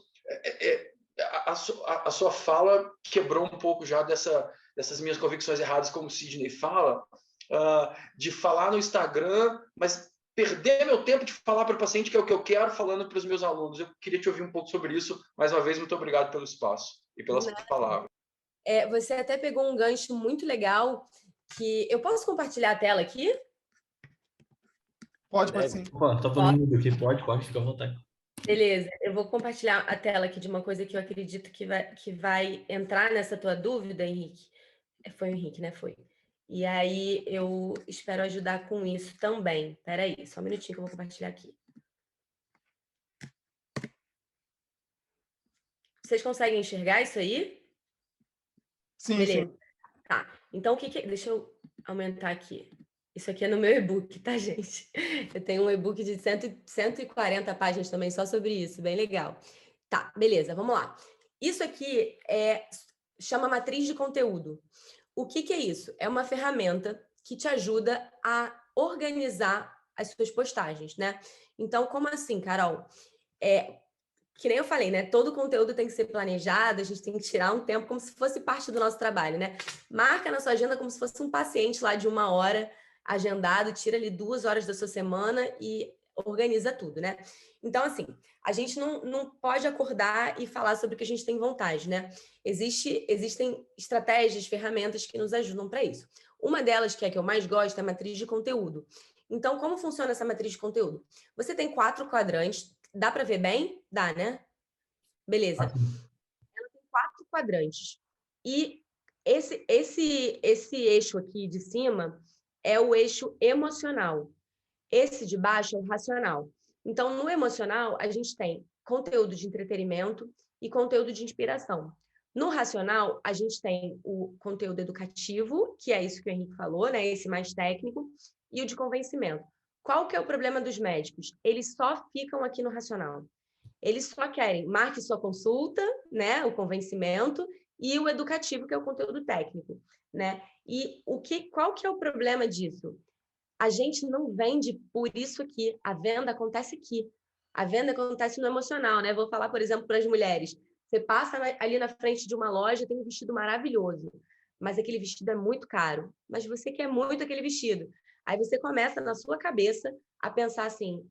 A sua fala quebrou um pouco já dessas minhas convicções erradas, como o Sidney fala, de falar no Instagram, mas perder meu tempo de falar para o paciente, que é o que eu quero, falando para os meus alunos. Eu queria te ouvir um pouco sobre isso. Mais uma vez, muito obrigado pelo espaço e pelas palavras. Você até pegou um gancho muito legal, que eu posso compartilhar a tela aqui? Pode sim. Opa, tá todo mundo aqui, pode, fica à vontade. Beleza, eu vou compartilhar a tela aqui de uma coisa que eu acredito que vai entrar nessa tua dúvida, Henrique. Foi o Henrique, né? Foi. E aí eu espero ajudar com isso também. Espera aí, só um minutinho que eu vou compartilhar aqui. Vocês conseguem enxergar isso aí? Sim, Beleza. sim. Tá. Então, deixa eu aumentar aqui. Isso aqui é no meu e-book, tá, gente? Eu tenho um e-book de 140 páginas também só sobre isso, bem legal. Tá, beleza, vamos lá. Isso aqui chama matriz de conteúdo. O que é isso? É uma ferramenta que te ajuda a organizar as suas postagens, né? Então, como assim, Carol? Que nem eu falei, né? Todo conteúdo tem que ser planejado, a gente tem que tirar um tempo como se fosse parte do nosso trabalho, né? Marca na sua agenda como se fosse um paciente lá de 1 hora agendado, tira ali 2 horas da sua semana e organiza tudo, né? Então, assim, a gente não pode acordar e falar sobre o que a gente tem vontade, né? Existem estratégias, ferramentas que nos ajudam para isso. Uma delas, que é a que eu mais gosto, é a matriz de conteúdo. Então, como funciona essa matriz de conteúdo? Você tem 4 quadrantes. Dá para ver bem? Dá, né? Beleza. Ela tem 4 quadrantes. E esse eixo aqui de cima é o eixo emocional. Esse de baixo é o racional. Então, no emocional, a gente tem conteúdo de entretenimento e conteúdo de inspiração. No racional, a gente tem o conteúdo educativo, que é isso que o Henrique falou, né? Esse mais técnico, e o de convencimento. Qual que é o problema dos médicos? Eles só ficam aqui no racional. Eles só querem marque sua consulta, né, o convencimento, e o educativo, que é o conteúdo técnico, né? E qual que é o problema disso? A gente não vende por isso aqui. A venda acontece aqui. A venda acontece no emocional, né? Vou falar, por exemplo, para as mulheres. Você passa ali na frente de uma loja, tem um vestido maravilhoso, mas aquele vestido é muito caro. Mas você quer muito aquele vestido. Aí você começa na sua cabeça a pensar assim: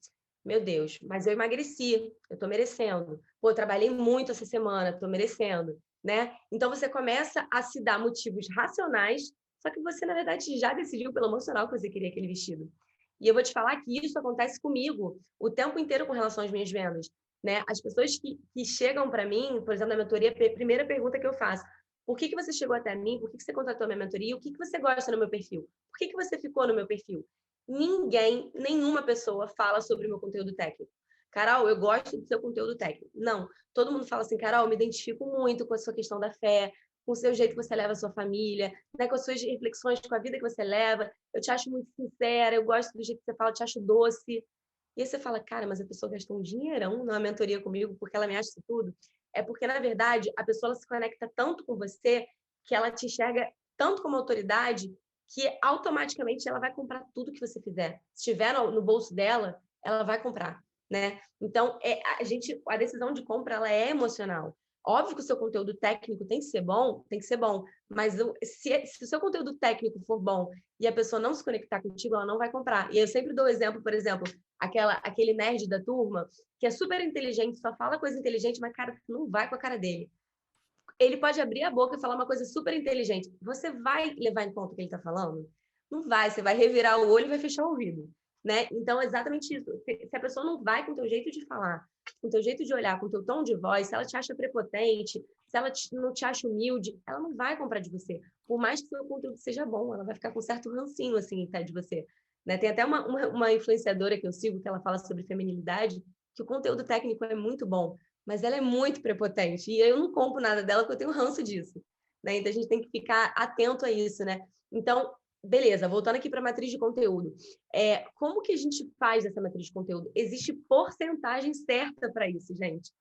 meu Deus, mas eu emagreci, eu estou merecendo. Pô, eu trabalhei muito essa semana, estou merecendo, né? Então você começa a se dar motivos racionais, só que você, na verdade, já decidiu pelo emocional que você queria aquele vestido. E eu vou te falar que isso acontece comigo o tempo inteiro com relação às minhas vendas, né? As pessoas que chegam para mim, por exemplo, na mentoria, a primeira pergunta que eu faço: por que você chegou até mim? Por que você contratou a minha mentoria? O que você gosta no meu perfil? Por que você ficou no meu perfil? Ninguém, nenhuma pessoa fala sobre o meu conteúdo técnico. Carol, eu gosto do seu conteúdo técnico. Não, todo mundo fala assim: Carol, eu me identifico muito com a sua questão da fé, com o seu jeito que você leva a sua família, né, com as suas reflexões, com a vida que você leva. Eu te acho muito sincera, eu gosto do jeito que você fala, eu te acho doce. E aí você fala: cara, mas a pessoa gastou um dinheirão numa mentoria comigo porque ela me acha isso tudo. É porque, na verdade, a pessoa se conecta tanto com você que ela te enxerga tanto como autoridade que automaticamente ela vai comprar tudo que você fizer. Se estiver no bolso dela, ela vai comprar, né? Então, a decisão de compra ela é emocional. Óbvio que o seu conteúdo técnico tem que ser bom, mas se o seu conteúdo técnico for bom e a pessoa não se conectar contigo, ela não vai comprar. E eu sempre dou exemplo, por exemplo, aquele nerd da turma que é super inteligente, só fala coisa inteligente, mas, cara, não vai com a cara dele. Ele pode abrir a boca e falar uma coisa super inteligente. Você vai levar em conta o que ele está falando? Não vai, você vai revirar o olho e vai fechar o ouvido, né? Então, é exatamente isso. Se a pessoa não vai com o teu jeito de falar, com o teu jeito de olhar, com o teu tom de voz, se ela te acha prepotente, se ela não te acha humilde, ela não vai comprar de você. Por mais que o seu conteúdo seja bom, ela vai ficar com um certo rancinho, assim, tá, de você. Né? Tem até uma influenciadora que eu sigo, que ela fala sobre feminilidade, que o conteúdo técnico é muito bom, mas ela é muito prepotente. E eu não compro nada dela porque eu tenho ranço disso. Né? Então, a gente tem que ficar atento a isso, né? Então, beleza, voltando aqui para a matriz de conteúdo. Como que a gente faz essa matriz de conteúdo? Existe porcentagem certa para isso, gente.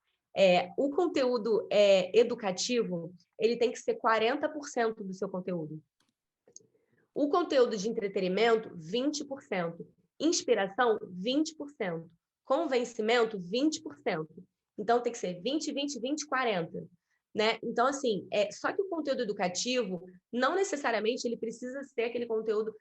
O conteúdo educativo, ele tem que ser 40% do seu conteúdo. O conteúdo de entretenimento, 20%. Inspiração, 20%. Convencimento, 20%. Então, tem que ser 20, 20, 20, 40. Né? Então, assim, só que o conteúdo educativo, não necessariamente ele precisa ser aquele conteúdo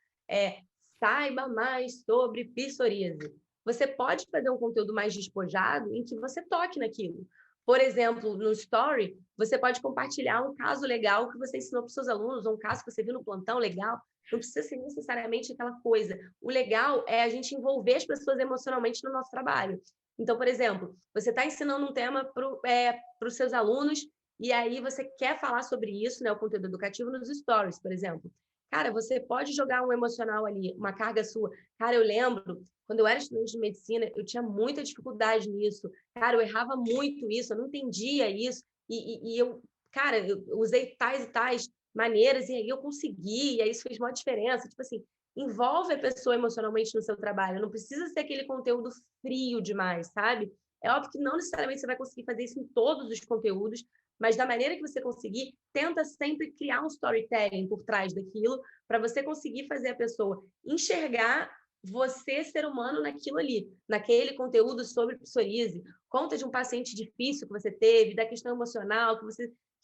saiba mais sobre psoríase. Você pode fazer um conteúdo mais despojado em que você toque naquilo. Por exemplo, no Story, você pode compartilhar um caso legal que você ensinou para os seus alunos, ou um caso que você viu no plantão legal. Não precisa ser necessariamente aquela coisa. O legal é a gente envolver as pessoas emocionalmente no nosso trabalho. Então, por exemplo, você está ensinando um tema para os seus alunos e aí você quer falar sobre isso, né, o conteúdo educativo nos stories, por exemplo. Cara, você pode jogar um emocional ali, uma carga sua. Cara, eu lembro, quando eu era estudante de medicina, eu tinha muita dificuldade nisso. Cara, eu errava muito isso, eu não entendia isso. E eu, cara, eu usei tais e tais maneiras, e aí eu consegui, e aí isso fez uma diferença. Tipo assim, envolve a pessoa emocionalmente no seu trabalho. Não precisa ser aquele conteúdo frio demais, sabe? É óbvio que não necessariamente você vai conseguir fazer isso em todos os conteúdos, mas da maneira que você conseguir, tenta sempre criar um storytelling por trás daquilo, para você conseguir fazer a pessoa enxergar você, ser humano, naquilo ali, naquele conteúdo sobre psoríase. Conta de um paciente difícil que você teve, da questão emocional, que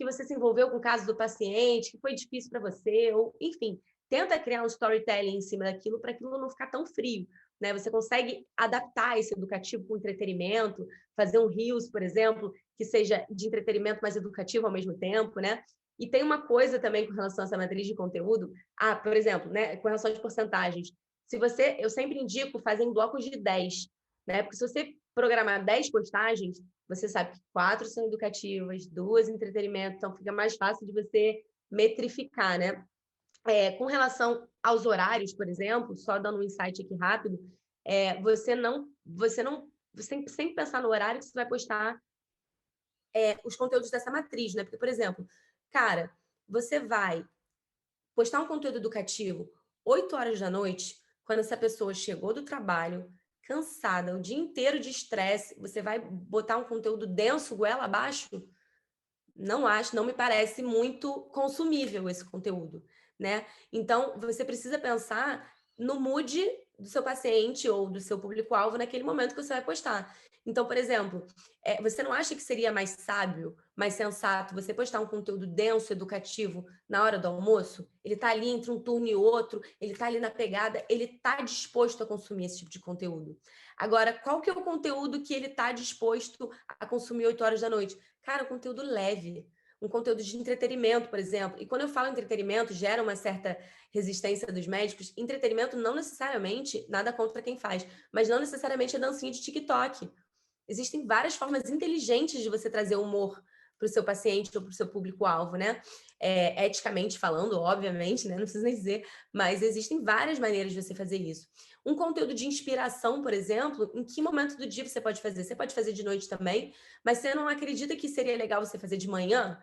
você se envolveu com o caso do paciente, que foi difícil para você, ou enfim, tenta criar um storytelling em cima daquilo para aquilo não ficar tão frio. Né? Você consegue adaptar esse educativo com entretenimento, fazer um Reels, por exemplo, que seja de entretenimento, mas educativo ao mesmo tempo, né? E tem uma coisa também com relação a essa matriz de conteúdo, por exemplo, né, com relação às porcentagens. Eu sempre indico fazer em blocos de 10, né? Porque se você programar 10 postagens, você sabe que 4 são educativas, 2 entretenimento, então fica mais fácil de você metrificar, né? Com relação aos horários, por exemplo, só dando um insight aqui rápido, você tem que sempre pensar no horário que você vai postar os conteúdos dessa matriz, né? Porque, por exemplo, cara, você vai postar um conteúdo educativo 8 horas da noite, quando essa pessoa chegou do trabalho, cansada, o dia inteiro de estresse, você vai botar um conteúdo denso, goela abaixo? Não me parece muito consumível esse conteúdo, né? Então, você precisa pensar no mood do seu paciente ou do seu público-alvo naquele momento que você vai postar. Então, por exemplo, você não acha que seria mais sábio, mais sensato você postar um conteúdo denso, educativo, na hora do almoço? Ele está ali entre um turno e outro, ele está ali na pegada, ele está disposto a consumir esse tipo de conteúdo. Agora, qual que é o conteúdo que ele está disposto a consumir 8 horas da noite? Cara, um conteúdo leve, um conteúdo de entretenimento, por exemplo. E quando eu falo entretenimento, gera uma certa resistência dos médicos. Entretenimento não necessariamente, nada contra quem faz, mas não necessariamente é dancinha de TikTok. Existem várias formas inteligentes de você trazer humor para o seu paciente ou para o seu público-alvo, né? Eticamente falando, obviamente, né? Não preciso nem dizer, mas existem várias maneiras de você fazer isso. Um conteúdo de inspiração, por exemplo, em que momento do dia você pode fazer? Você pode fazer de noite também, mas você não acredita que seria legal você fazer de manhã?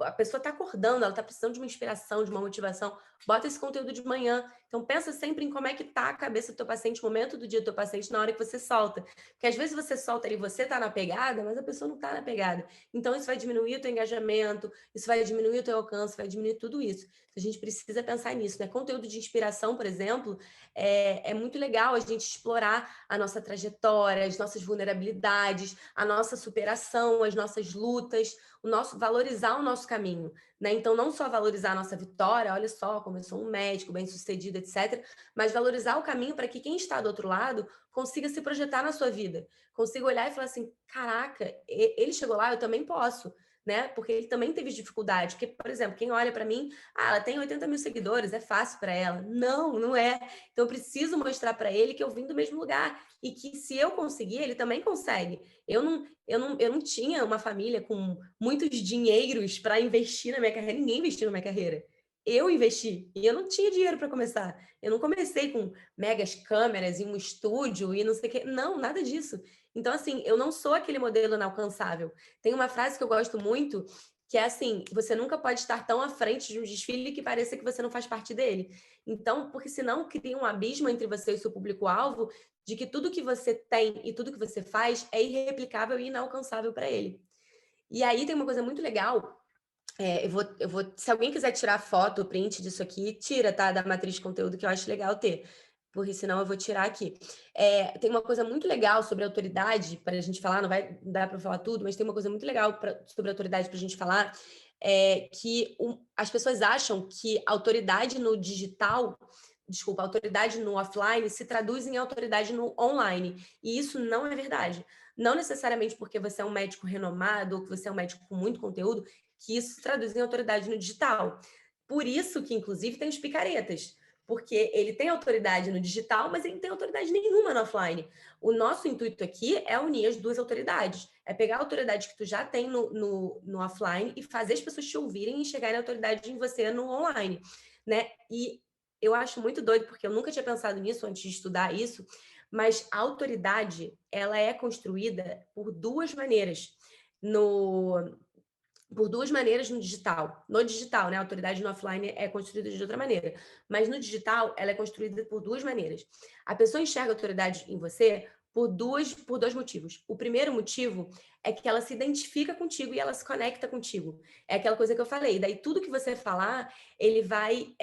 A pessoa está acordando, ela está precisando de uma inspiração, de uma motivação. Bota esse conteúdo de manhã. Então, pensa sempre em como é que está a cabeça do teu paciente, o momento do dia do teu paciente, na hora que você solta. Porque às vezes você solta ali, você está na pegada, mas a pessoa não está na pegada. Então, isso vai diminuir o teu engajamento, isso vai diminuir o teu alcance, vai diminuir tudo isso. Então, a gente precisa pensar nisso, né? Conteúdo de inspiração, por exemplo, é muito legal a gente explorar a nossa trajetória, as nossas vulnerabilidades, a nossa superação, as nossas lutas, valorizar o nosso caminho, né? Então, não só valorizar a nossa vitória, olha só como eu sou um médico bem-sucedido, etc., mas valorizar o caminho para que quem está do outro lado consiga se projetar na sua vida, consiga olhar e falar assim, caraca, ele chegou lá, eu também posso, né? Porque ele também teve dificuldade. Porque, por exemplo, quem olha para mim, ela tem 80 mil seguidores, é fácil para ela. Não, não é. Então, eu preciso mostrar para ele que eu vim do mesmo lugar e que se eu conseguir, ele também consegue. Eu não tinha uma família com muitos dinheiros para investir na minha carreira, ninguém investiu na minha carreira. Eu investi e eu não tinha dinheiro para começar. Eu não comecei com megas câmeras e um estúdio e não sei o quê. Não, nada disso. Então, assim, eu não sou aquele modelo inalcançável. Tem uma frase que eu gosto muito, que é assim: você nunca pode estar tão à frente de um desfile que pareça que você não faz parte dele. Então, porque senão cria um abismo entre você e seu público-alvo de que tudo que você tem e tudo que você faz é irreplicável e inalcançável para ele. E aí tem uma coisa muito legal. Se alguém quiser tirar foto, print disso aqui, tira, tá? Da matriz de conteúdo, que eu acho legal ter. Porque senão eu vou tirar aqui. Tem uma coisa muito legal sobre autoridade, para a gente falar, não vai dar para falar tudo, mas tem uma coisa muito legal sobre autoridade para a gente falar, que as pessoas acham que autoridade no digital, desculpa, autoridade no offline se traduz em autoridade no online. E isso não é verdade. Não necessariamente porque você é um médico renomado ou que você é um médico com muito conteúdo, que isso se traduz em autoridade no digital. Por isso que, inclusive, tem os picaretas. porque ele tem autoridade no digital, mas ele não tem autoridade nenhuma no offline. O nosso intuito aqui é unir as duas autoridades. É pegar a autoridade que tu já tem no offline e fazer as pessoas te ouvirem e chegarem à autoridade em você no online, né? E eu acho muito doido, porque eu nunca tinha pensado nisso antes de estudar isso, mas a autoridade, ela é construída por duas maneiras. Por duas maneiras no digital. No digital, né? A autoridade no offline é construída de outra maneira. Mas no digital, ela é construída por duas maneiras. A pessoa enxerga a autoridade em você por dois motivos. O primeiro motivo é que ela se identifica contigo e ela se conecta contigo. É aquela coisa que eu falei. Daí tudo que você falar, ele vai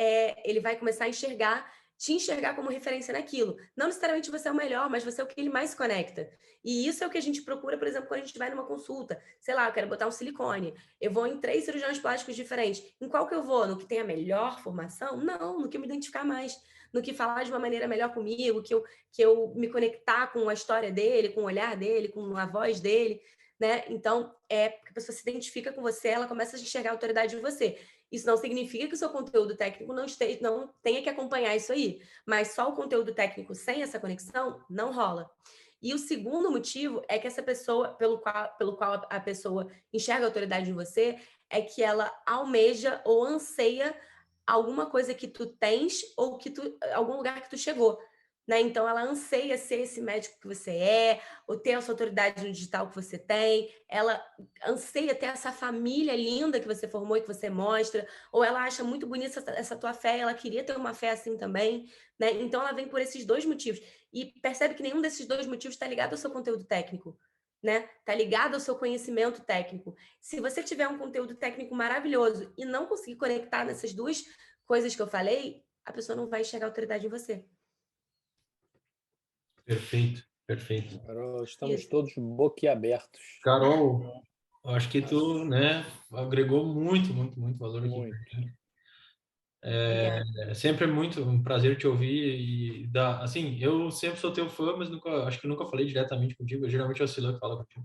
começar a te enxergar como referência naquilo. Não necessariamente você é o melhor, mas você é o que ele mais se conecta. E isso é o que a gente procura, por exemplo, quando a gente vai numa consulta. Sei lá, eu quero botar um silicone. Eu vou em 3 cirurgiões plásticos diferentes. Em qual que eu vou? No que tem a melhor formação? Não, no que eu me identificar mais. No que falar de uma maneira melhor comigo, que eu me conectar com a história dele, com o olhar dele, com a voz dele, né? Então, porque a pessoa se identifica com você, ela começa a enxergar a autoridade em você. Isso não significa que o seu conteúdo técnico não tenha que acompanhar isso aí, mas só o conteúdo técnico sem essa conexão não rola. E o segundo motivo é que essa pessoa, pelo qual a pessoa enxerga a autoridade em você, é que ela almeja ou anseia alguma coisa que tu tens ou algum lugar que tu chegou, né? Então ela anseia ser esse médico que você é, ou ter essa autoridade no digital que você tem, ela anseia ter essa família linda que você formou e que você mostra, ou ela acha muito bonita essa tua fé, ela queria ter uma fé assim também, né? Então ela vem por esses dois motivos. E percebe que nenhum desses dois motivos está ligado ao seu conteúdo técnico, né? Está ligado ao seu conhecimento técnico. Se você tiver um conteúdo técnico maravilhoso e não conseguir conectar nessas duas coisas que eu falei, a pessoa não vai enxergar autoridade em você. Perfeito, perfeito. Carol, estamos Isso. todos boquiabertos. Carol, eu acho que tu, né, agregou muito, muito, muito valor aqui. Muito. É sempre muito um prazer te ouvir e dar, assim, eu sempre sou teu fã, mas acho que nunca falei diretamente contigo. Geralmente é o Silan que fala contigo.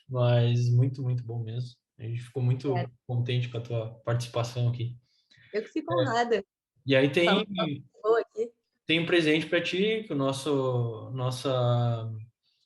Mas muito, muito bom mesmo. A gente ficou muito contente com a tua participação aqui. Eu que fico honrada. E aí Falando aqui. tem um presente para ti, que nossa,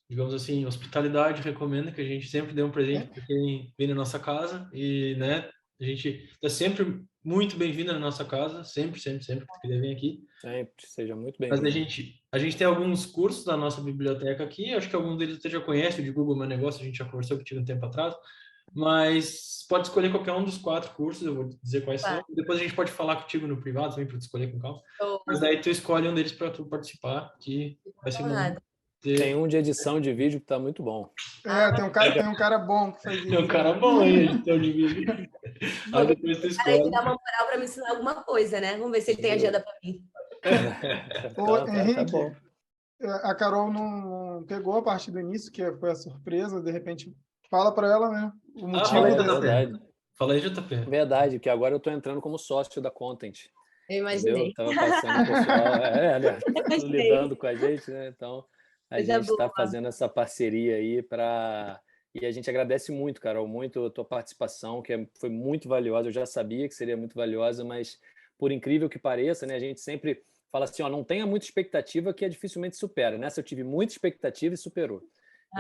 digamos assim, hospitalidade recomenda que a gente sempre dê um presente para quem vem na nossa casa e, né, a gente está sempre muito bem-vindo na nossa casa, sempre, sempre, sempre que tu quiser vir aqui. Sempre, seja muito Mas bem-vindo. a gente tem alguns cursos da nossa biblioteca aqui, acho que algum deles você já conhece, o de Google Meu Negócio, a gente já conversou contigo um tempo atrás, mas pode escolher qualquer um dos 4 cursos, eu vou dizer quais são. Depois a gente pode falar contigo no privado também para tu escolher com calma. Mas daí tu escolhe um deles para tu participar, que vai ser muito... Tem um de edição de vídeo que tá muito bom. Tem um cara bom que faz isso. Tem um cara bom aí, edição de vídeo. Aí depois tu Cara, ele escolhe. dá uma moral para me ensinar alguma coisa, né? Vamos ver se ele tem agenda para mim. Henrique, bom. a Carol não pegou a parte do início, que foi a surpresa, de repente fala para ela, né? O motivo fala aí, desse... JP. Fala aí, JP. Verdade, que agora eu tô entrando como sócio da Content. Eu imaginei. Entendeu? Tava passando o pessoal, né? Lidando com a gente, né? Então, a gente está fazendo essa parceria aí e a gente agradece muito, Carol, muito a tua participação, que foi muito valiosa. Eu já sabia que seria muito valiosa, mas por incrível que pareça, né? A gente sempre fala assim, ó, não tenha muita expectativa que dificilmente supera. Nessa eu tive muita expectativa e superou.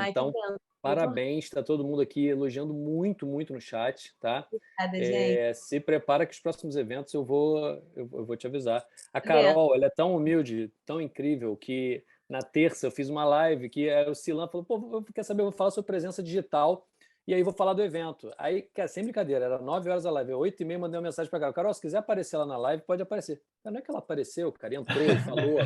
Então, parabéns, está todo mundo aqui elogiando muito, muito no chat, tá? Obrigada, gente. Se prepara que os próximos eventos eu vou te avisar. A Carol, ela é tão humilde, tão incrível, que na terça eu fiz uma live que o Silan falou, pô, quer saber, eu vou falar sobre presença digital e aí vou falar do evento. Aí, cara, sem brincadeira, era 9 horas a live, 8h30 mandei uma mensagem para Carol. Carol, se quiser aparecer lá na live, pode aparecer. Mas não é que ela apareceu, cara, entrou e falou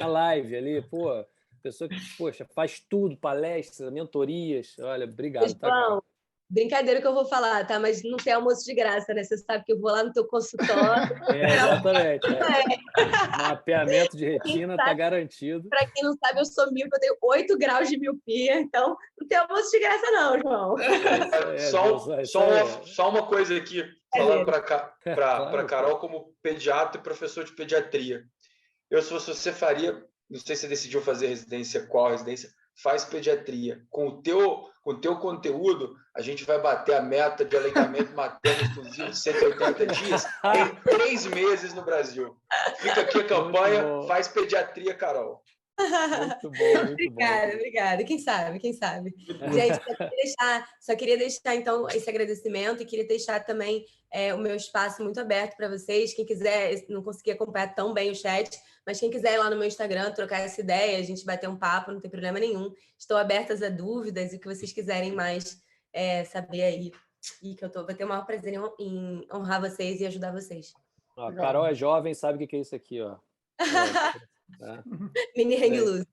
na live ali, pô... Pessoa que, poxa, faz tudo, palestras, mentorias. Olha, obrigado, tá, Carol? Brincadeira que eu vou falar, tá? Mas não tem almoço de graça, né? Você sabe que eu vou lá no teu consultório. Exatamente. Mapeamento de retina tá garantido. Para quem não sabe, eu sou míope, eu tenho 8 graus de miopia, então não tem almoço de graça não, João. Só uma coisa aqui, falando para Carol como pediatra e professor de pediatria. Se você faria... Não sei se você decidiu fazer residência, qual residência, faz pediatria. Com o teu conteúdo, a gente vai bater a meta de aleitamento materno exclusivo de 180 dias em 3 meses no Brasil. Fica aqui a campanha, faz pediatria, Carol. Muito bom, muito Obrigada, bom. obrigada. Quem sabe, quem sabe. Gente, só queria deixar, então, esse agradecimento e queria deixar também o meu espaço muito aberto para vocês. Quem quiser, não consegui acompanhar tão bem o chat, mas quem quiser ir lá no meu Instagram, trocar essa ideia, a gente bater um papo, não tem problema nenhum. Estou abertas a dúvidas e o que vocês quiserem mais saber aí. E que vou ter o maior prazer em honrar vocês e ajudar vocês. Ó, a Carol é jovem, sabe o que é isso aqui, ó. Mini hang loose.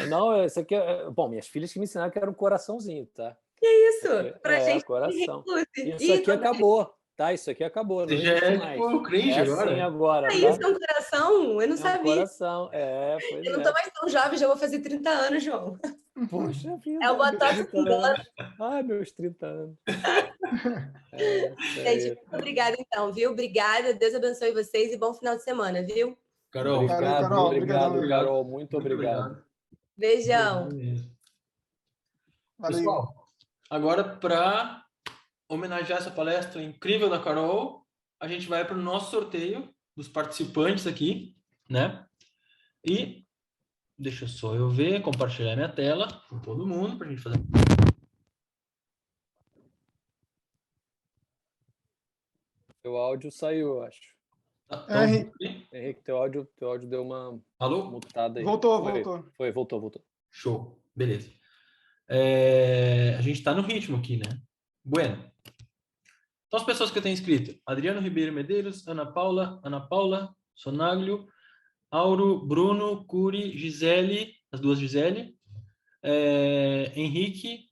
Não, isso aqui bom, minhas filhas que me ensinaram que era um coraçãozinho, tá? Que isso? Pra gente, coração. mini hang loose. Isso aqui acabou, tá? Isso aqui acabou. Não Já existe é mais. tipo cringe agora. Assim agora, tá? Isso é um coração? Eu não sabia. Um coração, pois Eu não tô mais tão jovem, já vou fazer 30 anos, João. Poxa vida. É o Botox engano. Ai, meus 30 anos. Gente, muito obrigada então, viu? Obrigada, Deus abençoe vocês e bom final de semana, viu? Carol, Obrigado, Carol. Carol. Muito obrigado. Beijão. Valeu. Pessoal, agora para homenagear essa palestra incrível da Carol, a gente vai para o nosso sorteio dos participantes aqui, né? E deixa só eu ver, compartilhar minha tela com todo mundo para a gente fazer. Teu áudio saiu, eu acho. Henrique, teu áudio deu uma mutada aí. Voltou. Voltou. Show, beleza. A gente está no ritmo aqui, né? Bueno. Então, as pessoas que eu tenho inscrito: Adriano Ribeiro Medeiros, Ana Paula Sonaglio, Auro, Bruno, Curi, Gisele, as duas Gisele, Henrique,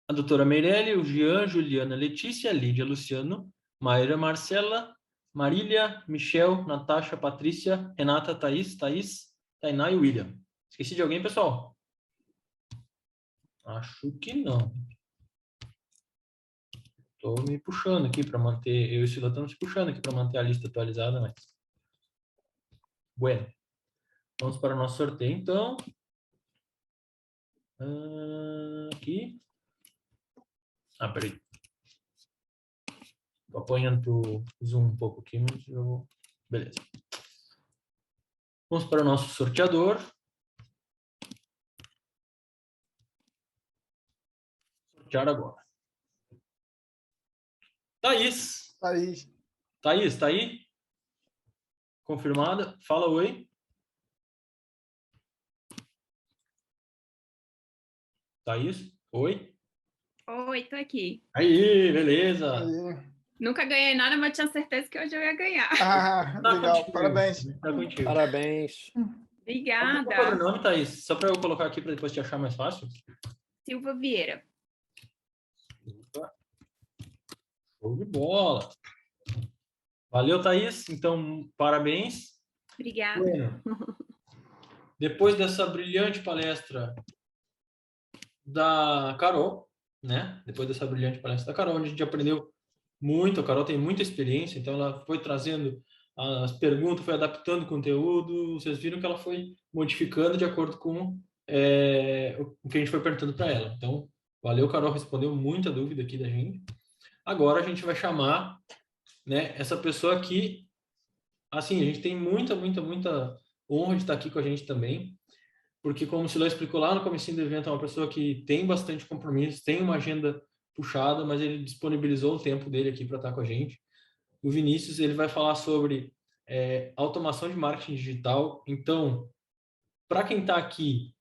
a doutora Meirelli, o Jean, Juliana, Letícia, Lídia, Luciano, Maíra, Marcela, Marília, Michel, Natasha, Patrícia, Renata, Thaís, Tainá e William. Esqueci de alguém, pessoal? Acho que não. Estou me puxando aqui para manter, eu e o Sila estamos se puxando aqui para manter a lista atualizada, mas... Bueno. Vamos para o nosso sorteio, então. Aqui. Peraí. Estou apanhando para o Zoom um pouco aqui, mas eu vou... Beleza. Vamos para o nosso sorteador. Sortear agora. Thaís, tá aí? Confirmada? Fala oi. Thaís, oi. Oi, tô aqui. Aí, beleza. Nunca ganhei nada, mas tinha certeza que hoje eu ia ganhar. Legal, contigo. parabéns. Tá contigo. Parabéns. Obrigada. Qual é o nome, Thaís? Só para eu colocar aqui para depois te achar mais fácil. Silva Vieira. Show de bola. Valeu, Thaís. Então, parabéns. Obrigada. Bueno, depois dessa brilhante palestra da Carol, né? Depois dessa brilhante palestra da Carol, onde a gente aprendeu muito. A Carol tem muita experiência, então ela foi trazendo as perguntas, foi adaptando o conteúdo. Vocês viram que ela foi modificando de acordo com o que a gente foi perguntando para ela. Então, valeu, Carol, respondeu muita dúvida aqui da gente. Agora a gente vai chamar, né, essa pessoa aqui. Assim, a gente tem muita honra de estar aqui com a gente também, porque, como o Silão explicou lá no comecinho do evento, é uma pessoa que tem bastante compromisso, tem uma agenda puxada, mas ele disponibilizou o tempo dele aqui para estar com a gente. O Vinícius, ele vai falar sobre automação de marketing digital. Então, para quem está aqui